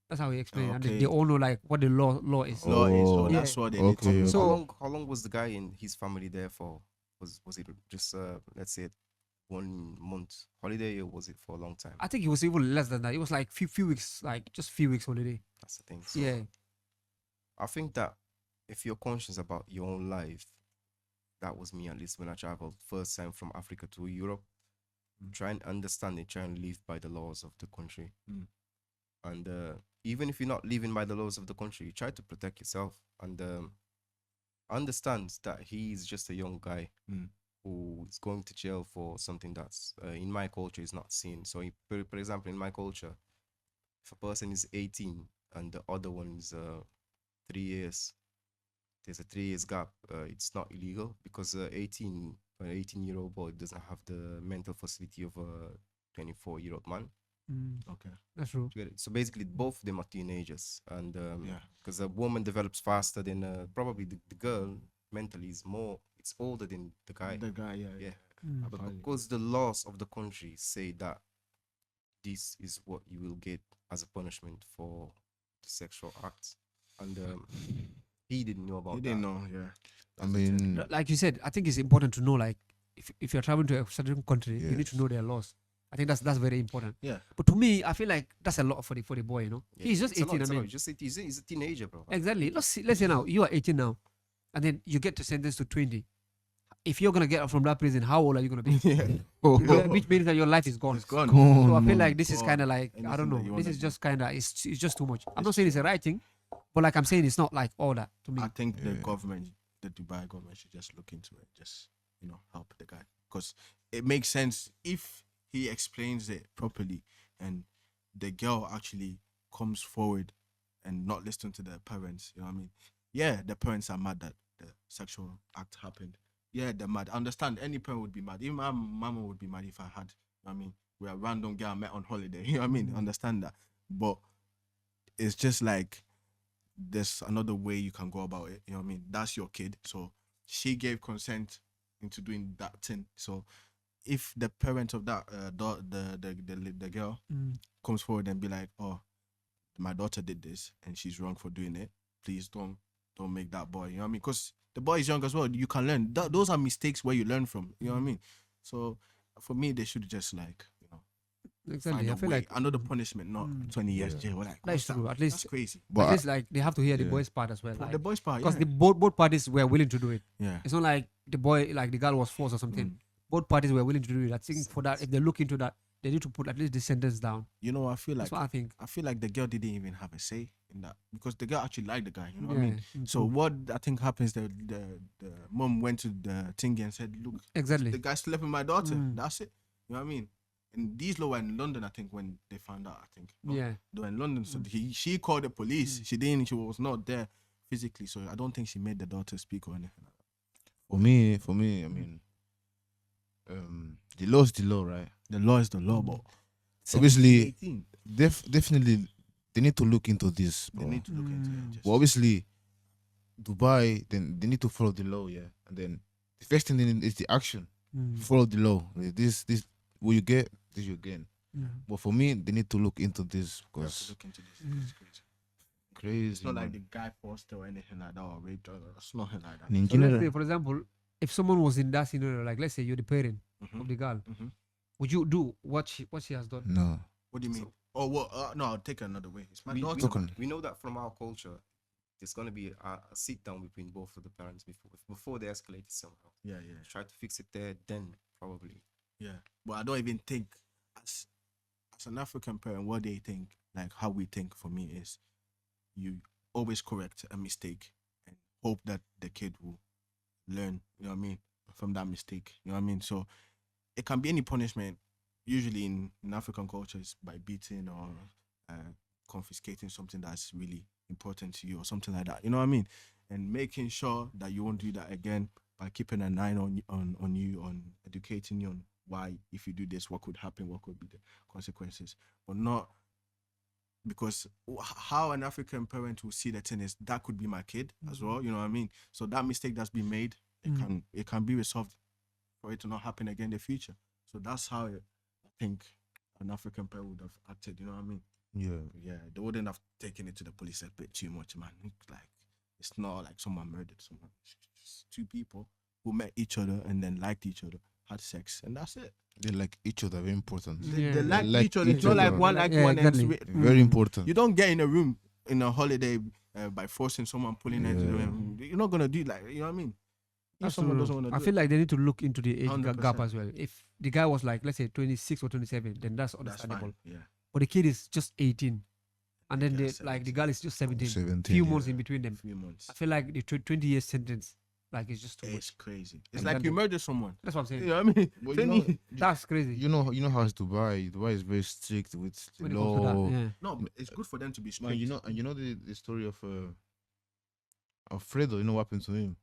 S4: That's how he explained it. And
S2: Okay.
S4: they all know like what the law is.
S2: Law is.
S1: Oh,
S2: So that's what they need to
S1: okay,
S2: know.
S4: So-
S3: How long was the guy in his family there for? Was it just let's say 1 month holiday, or was it for a long time?
S4: I think it was even less than that. It was like few weeks, like just few weeks holiday.
S3: That's the thing. So
S4: Yeah.
S3: I think that if you're conscious about your own life, that was me at least when I traveled first time from Africa to Europe. Try and understand it, try and live by the laws of the country.
S2: Mm.
S3: And even if you're not living by the laws of the country, you try to protect yourself and understand that he's just a young guy
S2: Mm.
S3: who is going to jail for something that's in my culture is not seen. So, for example, in my culture, if a person is 18 and the other one is 3 years, there's a 3 years gap. It's not illegal because an 18-year-old boy doesn't have the mental facility of a 24-year-old man.
S2: Okay.
S4: That's true.
S3: You get it? So basically, both of them are teenagers, and
S2: Yeah.
S3: because a woman develops faster than probably the girl mentally is more. It's older than the guy.
S2: The guy, yeah.
S3: Yeah.
S4: Mm.
S3: But
S2: Apparently.
S3: because the laws of the country say that this is what you will get as a punishment for the sexual acts, and he didn't know about
S2: He
S3: that.
S2: didn't know, yeah.
S1: I mean,
S4: Like you said, I think it's important to know, like, if you're traveling to a certain country, you need to
S1: Yes.
S4: know their laws. I think that's very important.
S2: Yeah.
S4: But to me, I feel like that's a lot for the boy. You know,
S3: Yeah,
S4: he's just
S3: it's a lot,
S4: 18.
S3: it's a
S4: I
S3: lot.
S4: mean,
S3: Just he's a teenager, bro.
S4: exactly. Let's say now you are 18 now, and then you get to sentence to 20. If you're gonna get out from that prison, how old are you gonna be?
S2: Yeah.
S4: Which means that your life is gone.
S2: It's gone.
S4: So I feel like this is
S2: Gone.
S4: kind of like, I
S2: Anything
S4: don't
S2: that
S4: know.
S2: you
S4: This
S2: wanna
S4: is
S2: do.
S4: just kind of it's just too much. I'm
S2: It's
S4: not saying it's the right thing, but like I'm saying, it's not like all that to me.
S2: I think the
S1: Yeah.
S2: government, the Dubai government, should just look into it. Just help the guy, because it makes sense if he explains it properly, and the girl actually comes forward and not listen to the parents. You know what I mean? Yeah, the parents are mad that the sexual act happened. Yeah, they're mad. I understand. Any parent would be mad. Even my mama would be mad if I had. You know what I mean, we're a random girl I met on holiday. You know what I mean? Understand that, but it's just like there's another way you can go about it. You know what I mean? That's your kid. So she gave consent into doing that thing. So if the parent of that the girl comes forward and be like, oh, my daughter did this and she's wrong for doing it, please don't make that boy. You know what I mean? Because the boy is young as well. You can learn. Those are mistakes where you learn from. You know what I mean? So for me, they should just
S4: Exactly.
S2: find
S4: I
S2: a
S4: feel
S2: way.
S4: like
S2: another punishment, not 20 years
S1: Yeah.
S2: jail. Like,
S4: that's
S2: what's that?
S4: true. At
S2: That's
S4: least,
S2: crazy.
S4: at least like they have to hear the
S1: yeah.
S4: boys' part as well.
S2: But
S4: Like,
S2: the boys part,
S4: because
S2: yeah.
S4: the both parties were willing to do it.
S2: Yeah.
S4: It's not like the boy, like the girl was forced or something. Both parties were willing to do it. I think for that, if they look into that, they need to put at least the sentence down.
S2: You know, I feel like
S4: That's what I think.
S2: the girl didn't even have a say in that, because the girl actually liked the guy. You know what I mean?
S4: Mm,
S2: So
S4: true.
S2: what I think happens, the mom went to the thingy and said, "Look,
S4: Exactly.
S2: the guy slept with my daughter.
S4: Mm.
S2: That's it." You know what I mean? And these law were in London, I think, when they found out. I think. No,
S4: Yeah.
S2: they were in London, so she called the police. She didn't. She was not there physically, so I don't think she made the daughter speak or anything. Like that.
S1: For me, I mean, the law is the law, right?
S2: The law is the law, but
S1: Obviously,
S2: 18,
S1: definitely, they need to look into this,
S2: they
S1: bro.
S2: need to look into it. Just,
S1: But obviously, Dubai, then they need to follow the law, yeah. And then the first thing they need is the action.
S4: Mm.
S1: Follow the law. This what you get, this you gain.
S4: Mm.
S1: But for me, they need to look into this
S2: we have to
S1: because
S2: look into this.
S4: Mm.
S2: It's crazy.
S1: crazy.
S2: It's not like
S1: man.
S2: the guy forced her or anything like that, or raped her. It's nothing like that.
S1: And in
S4: So let's
S1: general,
S4: say, for example, if someone was in that scenario, like let's say you're the parent
S2: Mhm.
S4: of the girl,
S2: Mhm.
S4: would you do what she has done?
S1: no.
S2: What do you mean?
S3: So-
S2: Oh, well, no, I'll take it another way. It's my
S3: we,
S2: daughter.
S1: Talking.
S3: we know that from our culture, there's gonna be a sit down between both of the parents before they escalate it somehow.
S2: Yeah.
S3: Try to fix it there, then probably.
S2: Yeah. But I don't even think, as an African parent, what they think, like how we think, for me, is you always correct a mistake and hope that the kid will learn, you know what I mean, from that mistake. You know what I mean? So it can be any punishment. Usually in African cultures, by beating or confiscating something that's really important to you or something like that. You know what I mean? And making sure that you won't do that again by keeping an eye on you, on educating you on why, if you do this, what could happen, what could be the consequences, but not because how an African parent will see the thing is that could be my kid as well. You know what I mean? So that mistake that's been made, it can be resolved for it to not happen again in the future. So that's how I think an African parent would have acted. You know what I mean? Yeah, they wouldn't have taken it to the police a bit too much, man. Like, it's not like someone murdered someone. It's just two people who met each other and then liked each other, had sex, and that's it.
S1: They like each other, very important.
S4: Yeah.
S2: They like
S1: like
S2: each other. It's
S1: each
S2: not like
S1: other.
S2: one like
S4: Yeah,
S2: one.
S4: exactly.
S2: And
S1: Very important.
S2: You don't get in a room in a holiday by forcing someone pulling it.
S1: Yeah.
S2: You're not gonna do like, you know what I mean? If
S4: That's
S2: someone
S4: true.
S2: doesn't want to
S4: I
S2: do
S4: feel
S2: it,
S4: like they need to look into the age gap
S2: 100%.
S4: as well. If the guy was like, let's say 26 or 27, then that's
S2: that's
S4: understandable.
S2: fine. Yeah.
S4: But the kid is just 18, and then
S2: Yeah,
S4: like the
S2: 17.
S4: girl is just 17.
S1: 17.
S4: Few
S1: yeah.
S4: months in between them.
S2: A few months.
S4: I feel like the 20 years sentence, like, it's just too much.
S2: It's crazy. It's
S4: And
S2: like
S4: then
S2: you
S4: the-
S2: murder someone.
S4: That's what I'm saying.
S2: You know what I mean?
S1: But
S2: 20
S4: That's crazy.
S1: you know how it's Dubai. Dubai is very strict with the
S4: when it comes to
S1: law.
S4: that, yeah.
S2: No, but it's good for them to be strict.
S1: Man, you know the story of Fredo. You know what happened to him?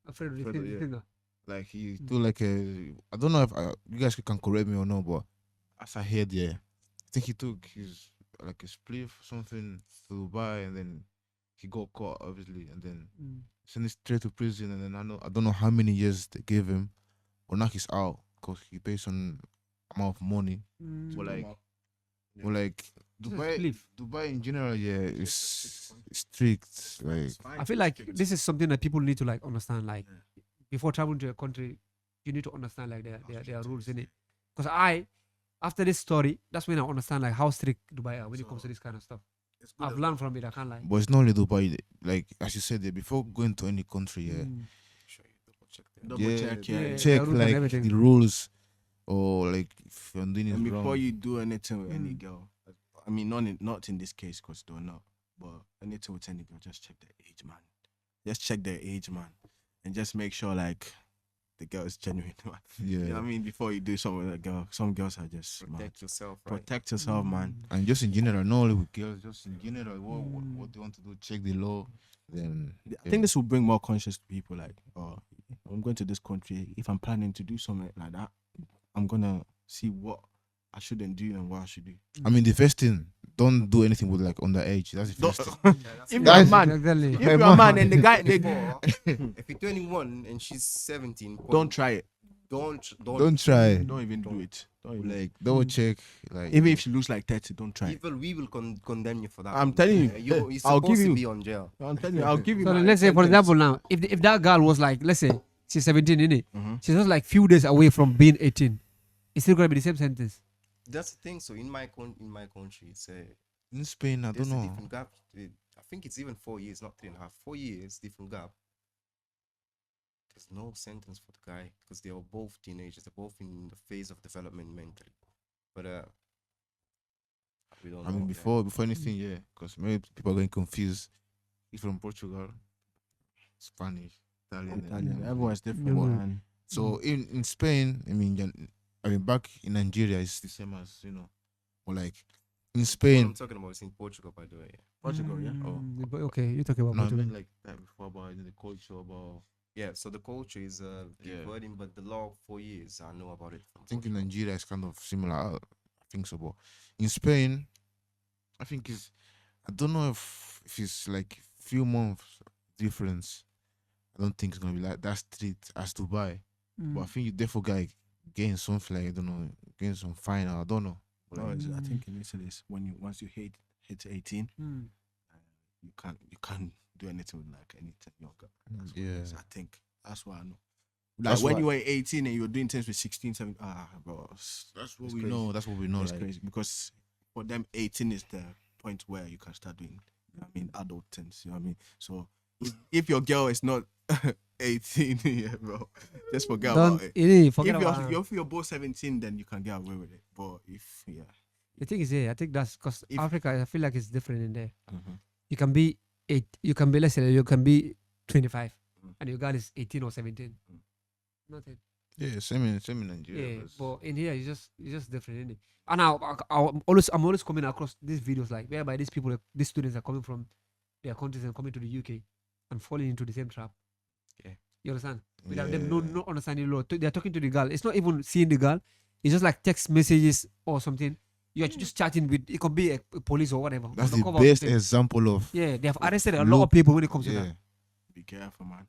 S4: Afraid of the
S2: Further,
S4: thing,
S2: yeah.
S4: finger.
S1: Like he do like a. I don't know if you guys can correct me or no, but as I heard, yeah, I think he took his like a spliff something to Dubai, and then he got caught obviously, and then sent straight to prison. And then I don't know how many years they gave him, but now he's out because he pays some amount of money. But like, but like Dubai in general, yeah, is strict. Like,
S4: I feel like this is something that people need to like understand. Like before traveling to a country, you need to understand like their rules in it. Because after this story, that's when I understand like how strict Dubai are when it comes to this kind of stuff. I've learned from it. I can't lie.
S1: but it's not only Dubai. Like as you said, before going to any country, yeah,
S3: Sure, you double check that.
S2: Double
S1: yeah,
S2: check, yeah.
S4: yeah.
S1: check
S4: the rules and
S1: like
S4: everything.
S1: the rules, or like if you're doing it
S2: And before
S1: wrong.
S2: you do anything with any girl, I mean, not in this case, because they're not, but anything with any girl, just check their age, man. Just check their age, man, and just make sure like the girl is genuine, man.
S1: Yeah,
S2: You know what I mean? Before you do something with a girl, some girls are just man.
S3: Protect yourself, right?
S2: Protect yourself, man.
S1: and just in general, not only with girls, just in general, what they want to do, check the law. Then
S2: I think this will bring more conscious to people. Like, oh, I'm going to this country. If I'm planning to do something like that, I'm gonna see what I shouldn't do and what I should do.
S1: I mean, the first thing, don't do anything with like underage. That's the first thing.
S2: If you're a
S1: That's-
S2: man,
S4: Exactly.
S2: if you're a man and the guy,
S3: Or, if you're 21 and she's 17,
S2: don't try it.
S3: don't
S1: Don't try.
S2: Don't even do it. Don't even.
S1: Like double check. Like
S2: Even if she looks like 30, don't try it.
S3: Even we will condemn you for that.
S2: I'm telling you,
S3: you're
S2: I'll
S3: supposed
S2: give
S3: to
S2: you-
S3: be on jail.
S2: I'm telling you, I'll give you.
S4: So
S2: my
S4: let's say, for
S2: sentence.
S4: example, now if that girl was like, let's say she's 17, innit?
S2: Mhm.
S4: She's just like few days away from being 18. It's still gonna be the same sentence.
S3: That's the thing. So in my country, it's
S1: in Spain, I
S3: there's
S1: don't
S3: a
S1: know.
S3: different gap. I think it's even 4 years, not 3.5. 4 years different gap. There's no sentence for the guy because they are both teenagers. They're both in the phase of development mentally. But we don't.
S1: I mean,
S3: know,
S1: before anything, yeah, because maybe people are getting confused. He's from Portugal, Spanish, Italian.
S2: Italian. Everyone's different,
S4: Yeah.
S2: man.
S1: So in Spain, I mean, back in Nigeria, it's the same as or like in
S3: What I'm
S1: Spain.
S3: talking about is in Portugal, by the way.
S2: Portugal, yeah.
S1: Oh.
S4: But okay, you're talking about
S1: No, I
S4: Portugal.
S1: mean like that before about the culture about.
S3: Yeah. So the culture is
S1: Yeah.
S3: diverting, but the law 4 years. I know about it. From
S1: I think in
S3: Portugal.
S1: Nigeria it's kind of similar. I think so, but in Spain, I think it's. I don't know if it's like few months difference. I don't think it's gonna be like that strict as Dubai. But I think you therefore guy gain something like I don't know, gain some fine. I don't know. But
S2: No,
S1: like,
S2: I think in Italy, it's once you hit 18, you can't do anything with like anything younger. That's what it
S1: Yeah.
S2: is. I think that's what I know. Like
S1: That's
S2: when
S1: what-
S2: you were 18 and you were doing things with 16, 17, bro,
S1: that's what
S2: it's
S1: we
S2: crazy.
S1: know. That's what we know.
S2: it's
S1: Like,
S2: crazy because for them 18 is the point where you can start doing, adult things. You know what I mean? So if your girl is not 18, yeah, bro, just forget about it.
S4: Forget
S2: If
S4: about
S2: you're both 17, then you can get away with it. But if
S4: the thing is, yeah, I think that's because
S2: If-
S4: Africa, I feel like it's different in there.
S2: Mhm.
S4: You can be let's say you can be 25
S2: Mm.
S4: and your girl is 18 or 17.
S2: Mm.
S4: Nothing.
S1: yeah, same in Nigeria.
S4: Yeah,
S1: but
S4: but in here it's just different, isn't it? And I'm always coming across these videos like whereby these students are coming from their countries and coming to the UK and falling into the same trap.
S3: Yeah.
S4: You understand? Without them
S1: Yeah.
S4: not understanding law. They're talking to the girl. It's not even seeing the girl. It's just like text messages or something. You're just chatting with. It could be a police or whatever.
S1: that's the
S4: undercover or
S1: best
S4: something.
S1: example of.
S4: Yeah, they have arrested a lot
S1: Look,
S4: of people when it comes to
S1: Yeah,
S4: that.
S2: be careful, man.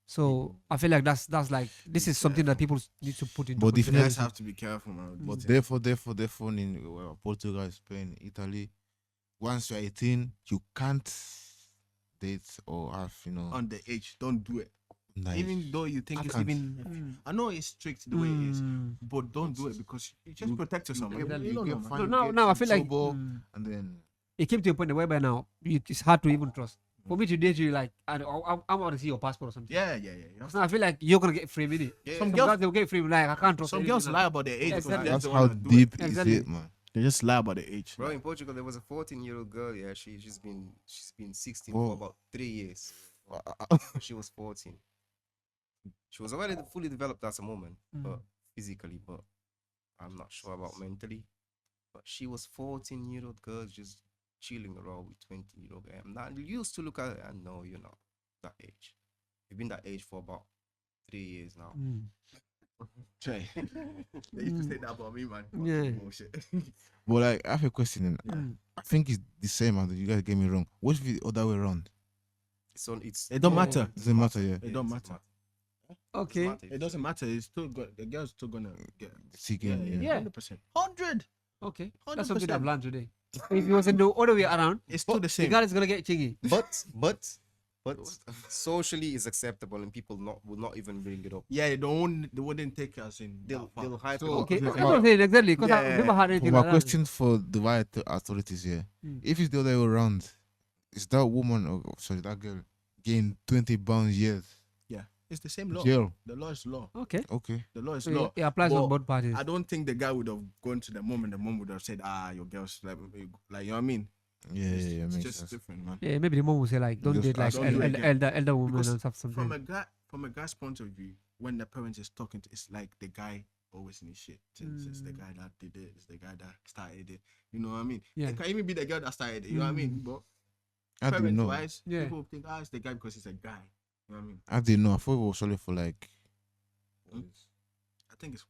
S4: So I feel like that's like this is something that people need to put into
S1: But if
S2: You guys
S4: consideration.
S2: have to be careful, man.
S1: but therefore in Portugal, Spain, Italy, once you're 18, you can't date or have
S2: Underage, don't do it.
S1: nice.
S2: Even though you think
S1: I
S2: it's
S1: can't.
S2: even, I know it's strict the way it is, but don't do it because you just protect yourself.
S1: You
S2: man.
S1: get-
S2: You don't
S1: you
S2: know,
S1: get
S2: man.
S1: fined,
S4: now,
S1: get
S4: now I
S1: in
S4: feel like
S1: trouble, and then
S4: it came to a point whereby now it's hard to even trust. For me to date you, like I want to see your passport or something.
S2: Yeah.
S4: Because now I feel like you're gonna get free with it.
S2: Yeah.
S4: Some girls they'll get free. Like I can't trust.
S2: Some
S4: anything
S2: girls
S4: now.
S2: lie about their age.
S4: Yeah,
S2: because
S4: exactly.
S2: they
S1: that's
S2: just
S1: how
S2: wanna do it.
S1: deep is
S4: Exactly.
S1: it, man.
S2: They just lie about their age.
S3: Bro, in Portugal there was a 14-year-old girl. Yeah, she's been 16
S1: Whoa.
S3: for about 3 years. She was 14. She was already fully developed as a woman, but physically, but I'm not sure about mentally. But she was 14-year-old girl just chilling around with 20-year-old guy. I'm not used to look at it and no, you're not that age. You've been that age for about 3 years now.
S2: Trey. They used to say that about me, man.
S4: Yeah.
S2: Bullshit.
S1: But like, I have a question. And I think it's the same. And you guys get me wrong. What if it's the other way around?
S3: It's
S2: It don't
S4: Oh.
S2: matter.
S1: It doesn't matter. Yeah.
S2: It don't matter.
S4: Okay.
S2: It doesn't matter. It's still got the girl's still gonna get.
S1: Seeking. Yeah.
S4: Yeah.
S2: 100%. 100.
S4: Okay. That's something I've
S2: 100%.
S4: learned today. If it was in the other way around,
S2: It's still the
S4: the
S2: same.
S4: girl is gonna get chingy.
S3: But socially is acceptable and people will not even bring it up.
S2: Yeah, they wouldn't take us in.
S3: They'll
S2: that far.
S3: hype it
S1: So-
S3: up.
S4: Okay.
S1: Okay,
S4: That's
S1: but-
S4: what I'm saying exactly. Because I've
S2: Yeah.
S4: never had
S1: For
S4: anything
S1: my
S4: like that.
S1: question for the white authorities here, if it's the other way around, is that woman, sorry, that girl, gain 20 pounds years
S2: Yeah, it's the same law.
S1: jail?
S2: The law is law.
S4: Okay.
S1: Okay.
S2: The law is
S4: So
S2: law.
S4: it applies
S2: But
S4: on both parties.
S2: I don't think the guy would have gone to the mom and the mom would have said, your girl's like you know what I mean?
S1: Yeah,
S2: It's
S1: makes
S2: just
S1: sense.
S2: different, man.
S4: Yeah, maybe the mom will say like, don't
S1: Just
S4: date like
S1: ask
S2: don't do it again.
S4: elder woman
S2: Because
S4: and stuff. Something.
S2: From a guy's point of view, when the parents is talking to, it's like the guy always in his shit. It's the guy that did it. It's the guy that started it. You know what I mean?
S4: Yeah.
S2: It can even be the girl that started it. You know what I mean? But
S1: I didn't
S2: parent
S1: know.
S2: wise,
S4: Yeah.
S2: people think, it's the guy because he's a guy. You know what I mean?
S1: I didn't know. I thought it was only for like.
S2: Hmm? I think it's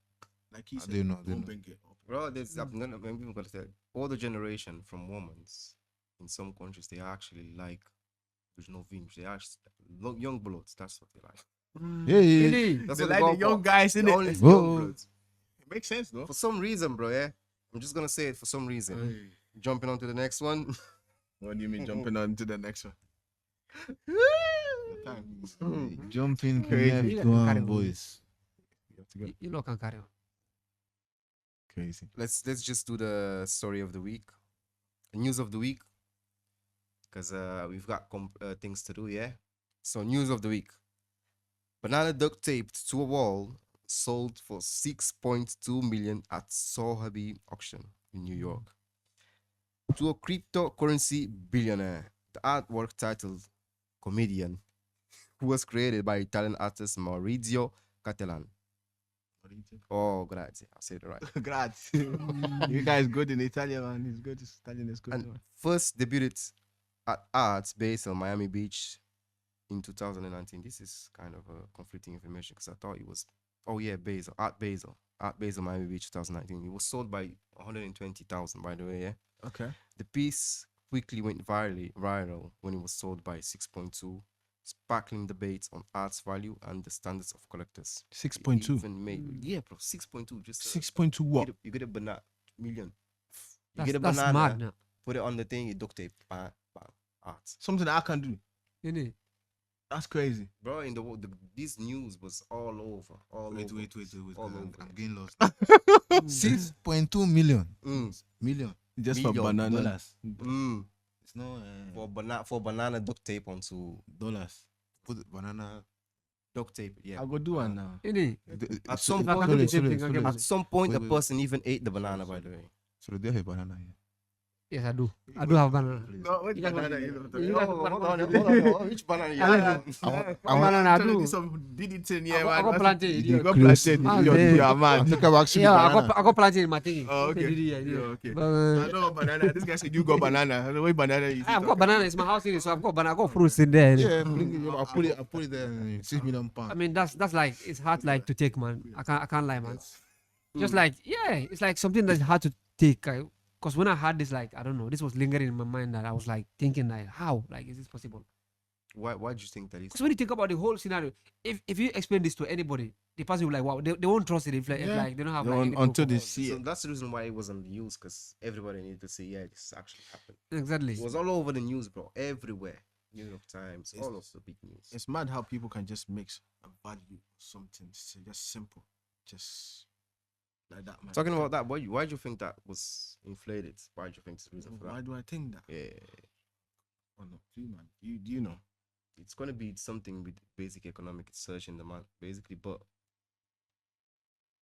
S2: like he
S1: I
S2: said,
S1: didn't know, I
S2: don't
S1: didn't know.
S2: bring it up.
S3: Bro, I'm even gonna say older generation from women's in some countries they actually like there's no vintage. They actually young bloods, that's what they like.
S1: Yeah, yeah.
S4: Really?
S3: That's
S2: They
S3: what
S2: like
S3: they
S2: the
S3: go
S2: young
S3: for.
S2: guys in
S3: They
S2: it.
S3: only
S1: Whoa.
S3: young bloods.
S2: It makes sense though.
S3: For some reason, bro, yeah. I'm just gonna say it for some reason. Jumping on to the next one.
S2: What do you mean jumping on to the next one?
S1: Jumping
S2: Crazy.
S1: left one, boys.
S4: You know, can carry on.
S2: Crazy.
S3: Let's just do the story of the week, news of the week, because we've got things to do, yeah. So news of the week: banana duct taped to a wall sold for 6.2 million at Sotheby auction in New York to a cryptocurrency billionaire. The artwork titled "Comedian," who was created by Italian artist Maurizio Cattelan. Oh, grazie. I said it right.
S2: Grazie. You guys good in Italian, man. He's good. His Italian is good.
S3: And
S2: man.
S3: first debuted at Arts based on Miami Beach in 2019. This is kind of conflicting information because I thought it was, Art Basel, Miami Beach 2019. It was sold by 120,000, by the way. Yeah,
S2: Okay.
S3: the piece quickly went viral when it was sold by 6.2, sparkling debates on art's value and the standards of collectors. It
S2: 6.2.
S3: even made, yeah, bro, 6.2. Just
S2: 6.2 what?
S3: you get a banana million. You
S4: That's,
S3: get a
S4: that's
S3: banana.
S4: mad now.
S3: Put it on the thing, you duct tape, bang, bang, art.
S2: Something that I can do.
S4: Innit?
S2: That's crazy.
S3: Bro, in this news was all over, all over. All over.
S1: I'm getting lost. 6.2 million. Million.
S2: Just for
S3: Million
S2: banana.
S1: Dollars.
S3: Mm.
S1: It's no
S3: For banana duct tape onto
S1: dollars. Put banana.
S3: duct tape, yeah.
S2: I'll go do one now.
S4: Innit?
S3: At some
S4: If I can
S3: point,
S4: do the same thing, I'll get
S3: at some point,
S1: Wait,
S3: the
S1: wait.
S3: person even ate the banana. By the way,
S1: So they have a banana here.
S4: Yes, I do. I do have banana.
S2: No, which
S4: You guys
S2: banana
S4: want-
S2: you don't
S4: you
S2: talk-
S4: guys
S2: Oh,
S4: want-
S2: hold on,
S3: Which banana?
S4: I like banana, I
S2: trying to
S4: do.
S2: do some DD thing, yeah,
S4: I
S2: man.
S4: got plantain.
S2: You
S4: idiot.
S2: got
S1: Close.
S2: plantain.
S4: Ah,
S2: You
S4: man.
S2: are mad.
S1: I think I'm actually
S4: Yeah,
S1: banana.
S4: I got plantain in my thingy.
S2: Oh, okay.
S4: Yeah,
S2: Yeah, okay.
S4: But,
S2: I know banana. This guy said you got banana. I don't know what banana is.
S4: I've got banana. It's my house in it, so I've got banana. I got fruits in there.
S1: Yeah, I put it there. 6 million
S4: I
S1: pounds.
S4: mean, that's like it's hard like to take, man. I can't lie, man. Just like it's like something that's hard to take. Because when I had this, like I don't know, this was lingering in my mind that I was like thinking like, how like is this possible?
S3: Why do you think that is?
S4: Because when you think about the whole scenario, if you explain this to anybody, the person will like, wow, they won't trust it if like they don't have like any
S2: Until
S4: proof
S2: they
S4: of-
S2: see
S3: So
S2: it.
S3: that's the reason why it was on the news, because everybody needed to say, yeah, this actually happened.
S4: exactly.
S3: It was all over the news, bro. Everywhere. New York Times, all of the big news.
S2: It's mad how people can just mix a value something just simple, just like that, man.
S3: Talking about that, why do you think that was inflated? Why do you think it's the reason for
S2: Why
S3: that?
S2: do I think that?
S3: Yeah,
S2: Oh no, you man, you know.
S3: it's gonna be something with basic economic search and demand, basically. But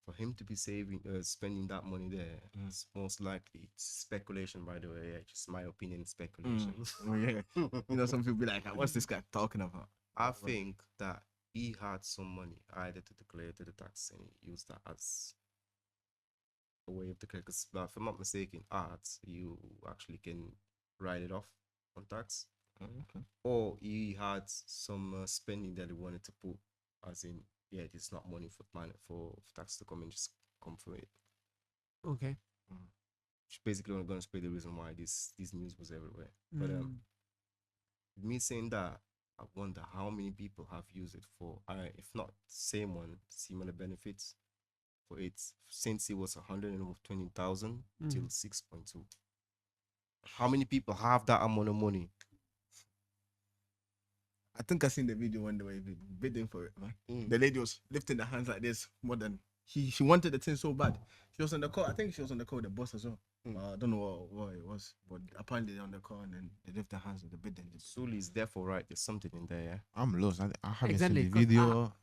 S3: for him to be spending that money there, it's most likely it's speculation. By the way, yeah, just my opinion, speculation.
S2: Oh yeah. You know, some people be like, "What's this guy talking about?"
S3: I think that he had some money either to declare to the tax and he used that as a way of declaring. Because if I'm not mistaken, art you actually can write it off on tax,
S2: Okay.
S3: or he had some spending that he wanted to put, as in yeah, it's not money for tax to come and just come for it.
S4: Okay.
S3: Which basically going to explain the reason why this news was everywhere. But me saying that, I wonder how many people have used it for, if not same one, similar benefits for it since it was 120,000 till 6.2. How many people have that amount of money?
S2: I think I seen the video when they were bidding for it, man. The lady was lifting her hands like this more than she wanted the thing so bad. She was on the call. I think she was on the call with the boss as well. I don't know what it was, but apparently they're on the call and then they lift their hands and the bidding.
S3: Sully is therefore right. There's something in there, yeah.
S1: I'm lost. I haven't
S4: Exactly.
S1: seen the
S4: 'cause
S1: video.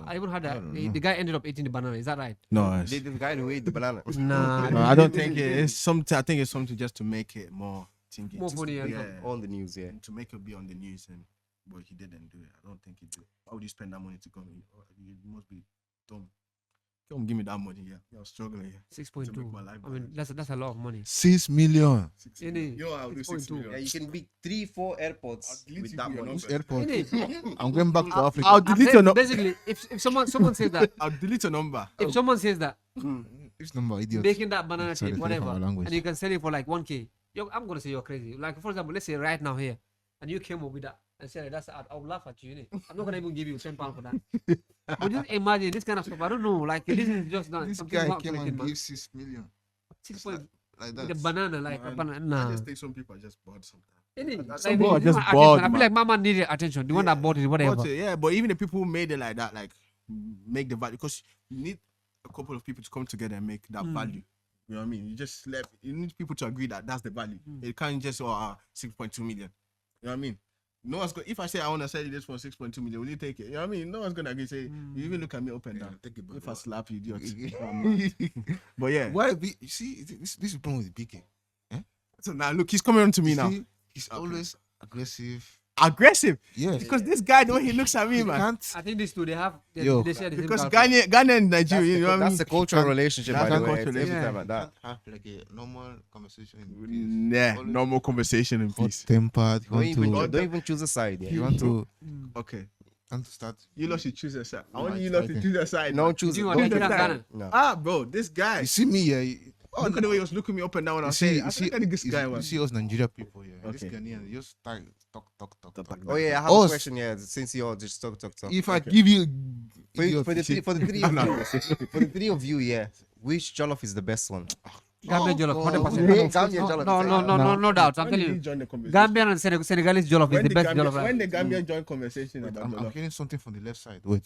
S4: I even heard that
S1: don't
S4: the
S1: know.
S4: guy ended up eating the banana. Is that right?
S2: No,
S3: The guy who ate the banana.
S4: Nah.
S2: no, I don't think it's something. I think it's something just to make it more thingy.
S4: More funny,
S2: Yeah,
S3: On the news, yeah.
S2: to make it be on the news, and but he didn't do it. I don't think he did. Why would you spend that money to come? You must be dumb. Come give me that money. Yeah, you're struggling. Yeah.
S4: 6.2.
S2: To make my life
S4: I mean, that's a lot of money.
S1: 6 million.
S4: Innit?
S2: Yo, I'll do 6
S4: 6.2.
S2: million.
S3: Yeah, you can beat 3-4
S2: I'll
S3: airports
S2: delete
S3: with
S2: you
S3: that
S2: for your
S3: money.
S2: number.
S1: Airport.
S4: Innit?
S1: I'm going back to Africa.
S2: I'll
S4: I'm
S2: delete
S4: saying
S2: your number.
S4: basically, if someone says that,
S2: I'll delete your number.
S4: if someone says that,
S1: This number, idiot.
S4: making that banana
S1: Sorry,
S4: chip,
S1: sorry for
S4: whatever,
S1: my language.
S4: and you can sell it for like 1K, I'm gonna say you're crazy. Like for example, let's say right now here, and you came up with that and said that's I'll laugh at you. Innit? I'm not gonna even give you £10 for that. But just imagine this kind of stuff. I don't know. Like this is just not
S1: This
S4: something
S1: guy
S4: not
S1: came
S4: connected,
S1: and
S4: man.
S1: gave 6 million.
S4: 6 point
S1: Like
S4: with
S1: that.
S4: a banana, like a
S2: Man,
S4: banana.
S2: I
S4: Nah.
S2: just think some people are just bored sometimes.
S4: Innit?
S2: Some
S4: Like,
S2: people are
S4: they
S2: just
S4: want
S2: bored,
S4: attention. I feel
S2: man.
S4: like Mama needed attention. The one that bought it, whatever.
S2: But, yeah, but even the people who made it like that, like make the value, because you need a couple of people to come together and make that value. You know what I mean? You need people to agree that that's the value. It can't just 6.2 million. You know what I mean? No one's if I say I want to sell you this for 6.2 million, will you take it? You know what I mean? No one's gonna agree. Say you even look at me up and down.
S1: Take it back.
S2: If I slap you, idiot. You know what I mean? But yeah.
S1: Why? You see, this is the problem with BK.
S2: So now look, he's coming on to me now.
S1: See, he's always aggressive.
S2: Aggressive.
S1: Yes.
S2: Because this guy, the way he looks at me,
S1: He
S2: man.
S1: can't.
S4: I think these two they
S1: Yo.
S4: share the same
S2: Because
S4: culture.
S2: Ghana and Nigeria, you know what I mean?
S3: That's a cultural relationship, by
S2: That's
S3: the
S2: a
S3: way.
S2: cultural
S3: It's every
S4: relationship.
S3: time like that.
S1: Have like a normal conversation. in peace.
S2: Yeah,
S1: Always
S2: normal conversation in
S1: hot
S2: peace.
S1: tempered. You
S3: Don't even choose a side. Yeah.
S1: want to
S2: Okay.
S1: start.
S2: You lot should choose a side. I
S1: Right,
S2: want you lot to
S1: okay.
S2: choose a side.
S3: No,
S2: man.
S3: choose
S4: You
S3: it.
S4: want
S2: Choose
S4: to
S2: a
S4: Ghana?
S2: side.
S3: No.
S2: Ah, bro, this guy.
S1: You see me, yeah.
S2: Look at the way he was looking me up and down when I was saying, I think this guy
S1: you
S2: was.
S1: see us Nigeria people, yeah. This
S2: Okay.
S1: Ghanaian, they just start talk.
S3: Oh yeah, I have
S1: Us.
S3: a question. Yeah, since you all just talk.
S1: If I give you,
S3: For the three of you, for the three of you, yeah, which jollof is the best one?
S4: Gambian jollof,
S1: God.
S4: 100%.
S3: Hey, Gambian jollof.
S4: No doubt. I'm
S2: When
S4: telling
S2: did
S4: you,
S2: he join the conversation?
S4: Gambian and Senegalese jollof is
S2: When
S4: the
S2: the
S4: best
S2: Gambia-
S4: jollof. Right?
S2: When the Gambia joined conversation
S1: Wait,
S2: about
S1: I'm
S2: jollof.
S1: getting something from the left side. Wait,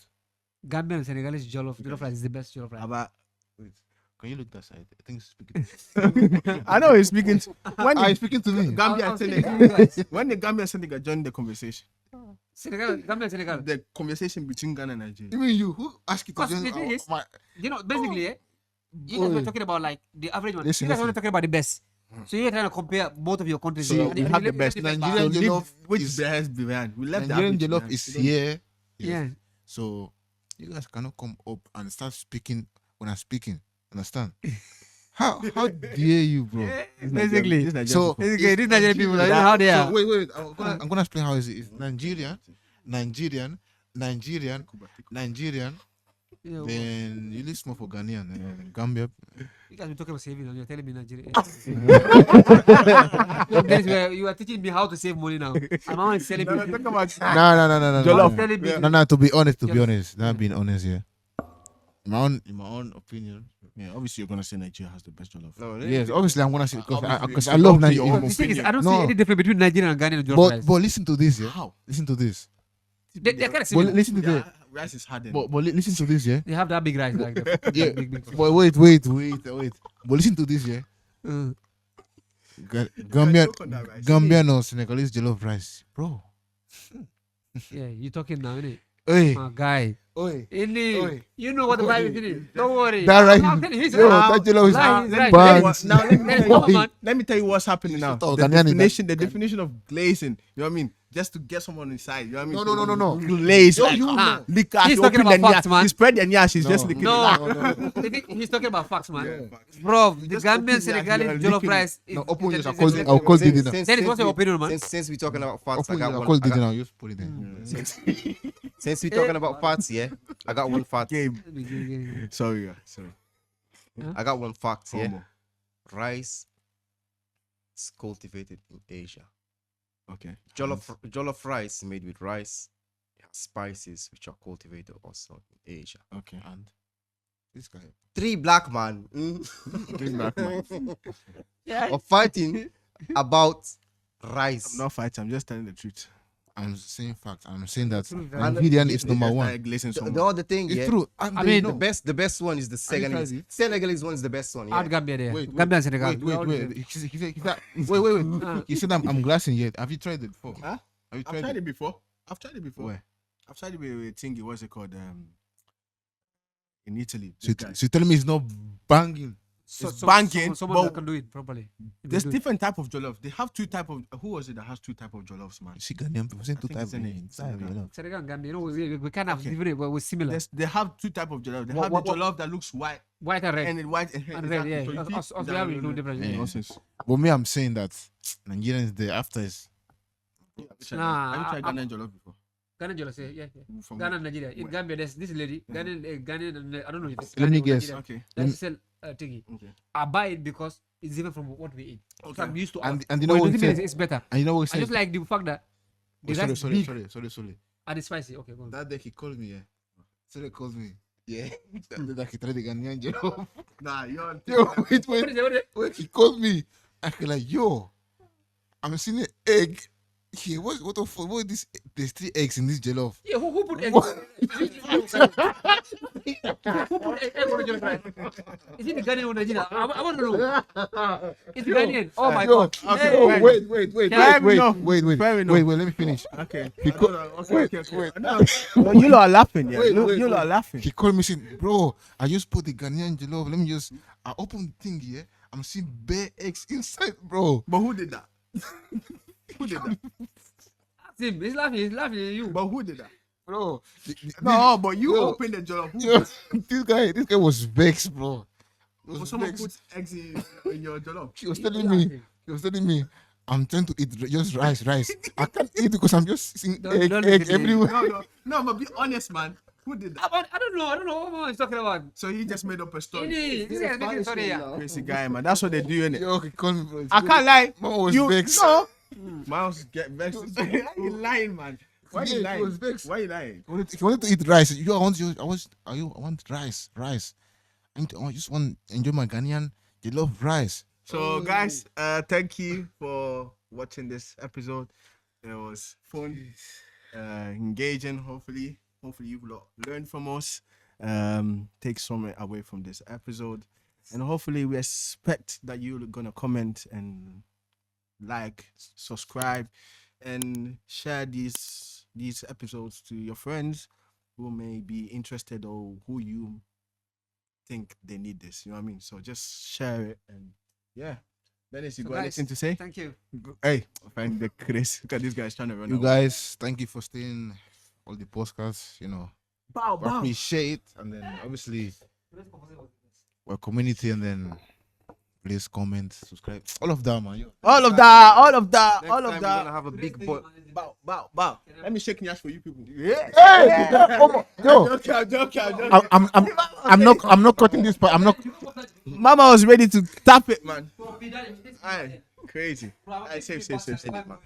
S4: Gambian and Senegalese jollof rice is the best jollof rice.
S2: About-
S1: can you look that side? I think he's speaking.
S2: I know he's speaking. When
S1: Ah,
S2: the
S1: he's speaking to me.
S2: Gambia
S4: I'm
S2: and
S4: speaking
S2: Senegal,
S4: to you guys.
S2: when the Gambia and Senegal joined the conversation,
S4: Gambian and Senegal.
S2: the conversation between Ghana and Nigeria.
S1: Even you, who asked you to
S4: Because
S1: join
S4: the thing is-
S1: my?
S4: You know, basically, you guys were talking about like the average one.
S1: Listen,
S4: You guys were
S1: listen.
S4: talking about the best. So you're trying to compare both of your countries.
S2: So
S4: And
S2: we
S4: you
S2: have the
S4: left
S2: best.
S4: back.
S1: Nigerian
S2: So
S1: jollof
S2: leave which
S1: is-
S2: best behind. We left
S1: Nigerian
S2: the
S1: jollof
S2: average
S1: is
S2: behind.
S1: here.
S4: Yeah.
S1: So you guys cannot come up and start speaking when I'm speaking. Understand? How dare you, bro?
S4: Basically.
S2: This Nigerian
S1: So
S2: people.
S4: Okay, these Nigerian people, I don't know how they are.
S1: So wait. I'm gonna explain how it is. It's Nigerian.
S4: Yeah,
S1: Then you leave small for Ghanaian and Gambia.
S4: you guys been talking about saving and you're telling me Nigeria. Days where you are teaching me how to save money now. I'm only selling
S2: No,
S4: people.
S2: talk about
S1: No.
S2: Jollof.
S4: Telling me.
S1: No. To be honest,
S4: Jollof.
S1: not being honest here. In my own opinion.
S2: Yeah, obviously you're gonna say Nigeria has the best jollof.
S3: No,
S1: Yes, obviously I'm gonna say because
S2: Obviously,
S1: I love
S2: it's your
S1: Nigeria.
S2: own
S4: The thing is, I don't
S1: No.
S4: see any difference between Nigerian and Ghanaian jollof rice.
S1: But listen to this, yeah.
S2: How?
S1: Listen to this.
S4: They're kind of
S1: But
S4: similar.
S1: listen to this.
S2: Rice is hardened.
S1: But listen to this, yeah.
S4: They have that big rice, like the
S1: Yeah.
S4: big.
S1: But wait. But listen to this, yeah. Gambian,
S2: joke on that rice.
S1: Gambian or Senegalese jollof rice, bro.
S4: Yeah, you talking now, innit?
S1: Hey,
S4: My guy.
S1: oi.
S4: Innit? You know what the vibe is, innit? Don't worry.
S1: That rice
S4: I'm
S1: is-
S4: telling you, he's
S1: yo,
S4: right.
S1: that jollof is
S4: Lie, he's right.
S1: bang.
S2: Now let me
S4: Let
S2: tell
S4: it go,
S2: you,
S4: man.
S2: let me tell you what's happening now.
S1: Shut up,
S2: The
S1: Ghanaian is
S2: definition of glazing. You know what I mean? just to get someone inside. You know what I
S1: No,
S2: mean?
S1: no, no, no.
S2: Glaze,
S1: Yo,
S2: like,
S1: you
S4: Nah.
S2: lick out,
S4: He's
S2: you
S4: talking
S2: open
S4: about
S2: the
S4: facts,
S2: nyash.
S4: man.
S2: He spread the nyash, he's just
S1: No.
S2: licking
S4: No,
S2: it.
S4: he's talking about facts, man.
S1: Yeah.
S4: Bro, the
S2: just
S4: Gambian
S2: open the
S4: Senegalese
S2: eyes,
S4: jollof
S2: you're
S4: rice.
S1: No, open yours. I'll
S4: is-
S1: call
S4: is-
S1: it. I'll call it now.
S4: Then what's your opinion, man?
S3: Since we're talking about facts, I
S1: Open
S3: got
S1: yours. I'll
S3: one.
S1: call
S3: I
S1: it
S3: got-
S1: now. Just put it there.
S3: Since we're talking about facts, yeah, I got one fact.
S2: Game. Sorry.
S3: I got one fact, yeah.
S2: Homo.
S3: Rice is cultivated in Asia.
S2: Okay.
S3: Jollof rice made with rice, it has spices which are cultivated also in Asia.
S2: Okay.
S1: And this guy.
S3: 3 black man
S2: Bring back man.
S3: are fighting about rice.
S2: I'm not fighting, I'm just telling the truth.
S1: I'm saying facts. I'm saying that
S4: True,
S1: Nigerian is number
S2: Just
S1: one.
S2: started glazing
S3: The
S2: someone.
S3: other thing,
S1: It's
S3: yeah,
S1: true. And
S4: I
S1: they
S4: mean,
S1: know.
S3: the best one is the
S1: Have you tried
S3: Senegalese.
S1: it?
S3: Senegalese one is the best one.
S4: Out
S3: Yeah.
S4: Gambia there.
S1: Wait,
S4: Gambia and Senegal.
S1: Wait. He said, wait. He said I'm glassing yet. Have you tried it before?
S2: Huh?
S1: Have you
S2: I've
S1: tried
S2: tried
S1: it?
S2: it before. I've tried it before.
S1: Where?
S2: I've tried it with Tingy. What's it called? In Italy.
S1: So you're telling me it's not banging?
S2: It's banking,
S4: Someone
S2: but-
S4: that can do it properly.
S2: There's different type of jollof. They have 2 type of. Who was it that has 2 type of jolloфs, man?
S1: You see Ghanaian people saying
S2: I
S1: two
S2: think
S1: types
S2: it's
S1: of
S2: in
S1: inside, you know.
S4: Senegal and Gambia, you know, we kind of
S2: Okay.
S4: different, but we're similar.
S2: They have 2 type of jollof. They
S4: What-
S2: have
S4: what-
S2: the jollof that looks white
S4: White and red.
S2: and then white and red.
S4: And red, yeah.
S2: So you
S4: Us-
S2: think
S4: us we
S2: that-
S4: have no difference,
S1: yeah.
S2: Nonsense.
S1: But me, I'm saying that Nigerians there after is
S4: Nah,
S2: Have you tried
S4: I-
S2: Ghanaian jollof before?
S4: Ghana jealous, yeah.
S2: From
S4: Ghana and Nigeria. In
S2: Where?
S4: Gambia, there's this lady, Ghanaian, and I don't know if it's
S1: Let me
S4: Ghanaian or
S1: guess.
S4: Nigerian,
S2: Okay.
S4: that she sell thingy.
S2: Okay.
S4: I buy it because it's different from what we eat.
S2: Okay.
S4: So I'm used to
S1: and
S4: us.
S1: you
S4: But
S1: know
S4: it
S1: what he
S4: doesn't mean
S1: said?
S4: it's better.
S1: And you know what he
S4: I just
S1: said?
S4: like the fact that the
S1: Oh,
S4: rice
S1: sorry,
S4: is big
S1: sorry.
S4: and it's spicy. Okay, go on.
S1: That day he called me, yeah. So they called me. Yeah. That he tried the Ghanaian jollof.
S2: Nah, you're.
S1: Yo, wait.
S4: What is it? What is it?
S1: Wait, he called me. I feel like, yo, I'm seeing an egg. Here, what the fuck? What is this? There's 3 eggs in this jollof.
S4: Yeah, who put egg?
S1: What?
S4: Who put egg on the jollof rice? Is it the Ghanaian or Nigerian? I want to know. It's the Ghanaian. Oh my
S1: Yo,
S4: god.
S2: Okay,
S1: yo,
S2: right.
S1: wait.
S2: Fair enough.
S1: Wait,
S2: Fair enough.
S1: let me finish.
S2: Okay.
S1: He
S2: I
S1: co-
S2: don't know.
S1: wait.
S2: No, you lot are laughing, yeah.
S1: Wait,
S2: You lot are laughing.
S1: He called me saying, bro, I just put the Ghanaian jollof. Let me just, I opened the thing here. I'm seeing bare eggs inside, bro.
S2: But who did that? Who did that?
S4: That's him. He's laughing at you.
S2: But who did that?
S1: Bro.
S2: No, but you
S1: Yo.
S2: opened the jollof. Who
S1: Yo, this guy was vexed, bro. He
S2: But
S1: was
S2: someone
S1: vexed.
S2: put eggs in your jollof.
S1: He was telling me, I'm trying to eat just rice. I can't eat because I'm just seeing
S4: Don't
S1: egg
S4: look at me.
S1: everywhere.
S2: No, but be honest, man. Who did that?
S4: I don't know what he's talking about.
S2: So he just made up a story.
S4: This guy is making sorry, yeah.
S2: Crazy guy, man. That's what they do, innit?
S1: Yo, he called me, bro.
S2: I can't lie.
S1: Mom was
S2: You
S1: vexed.
S2: no. Mouse get vexed. Why you lying, man? Why
S1: Yeah,
S2: you
S1: he
S2: lying?
S1: was vexed.
S2: Why you lying?
S1: He wanted to eat rice. Yo, I want rice. I just want to enjoy my Ghanaian. They love rice.
S2: So, guys, thank you for watching this episode. It was fun, engaging. Hopefully you've learned from us. Take something away from this episode, and hopefully we expect that you're gonna comment and like, subscribe, and share these episodes to your friends who may be interested or who you think they need this. You know what I mean? So just share it, and yeah. Dennis, you
S4: So
S2: got
S4: guys,
S2: anything to say?
S4: Thank you.
S2: Hey, find the Chris. Look at this guy's trying to run
S1: You
S2: away.
S1: guys, thank you for staying all the podcasts. You know,
S2: Bow,
S1: we appreciate, and then obviously we're community, and then please comment, subscribe, all of that, man.
S2: All of that.
S3: Next time we're gonna have a big boy.
S2: Bow. Let me shake Nyash for you people.
S1: Hey, yo,
S2: I'm joking.
S1: I'm not cutting this part. I'm not.
S2: Mama was ready to tap it, man. Aye, crazy. Aye, safe, man.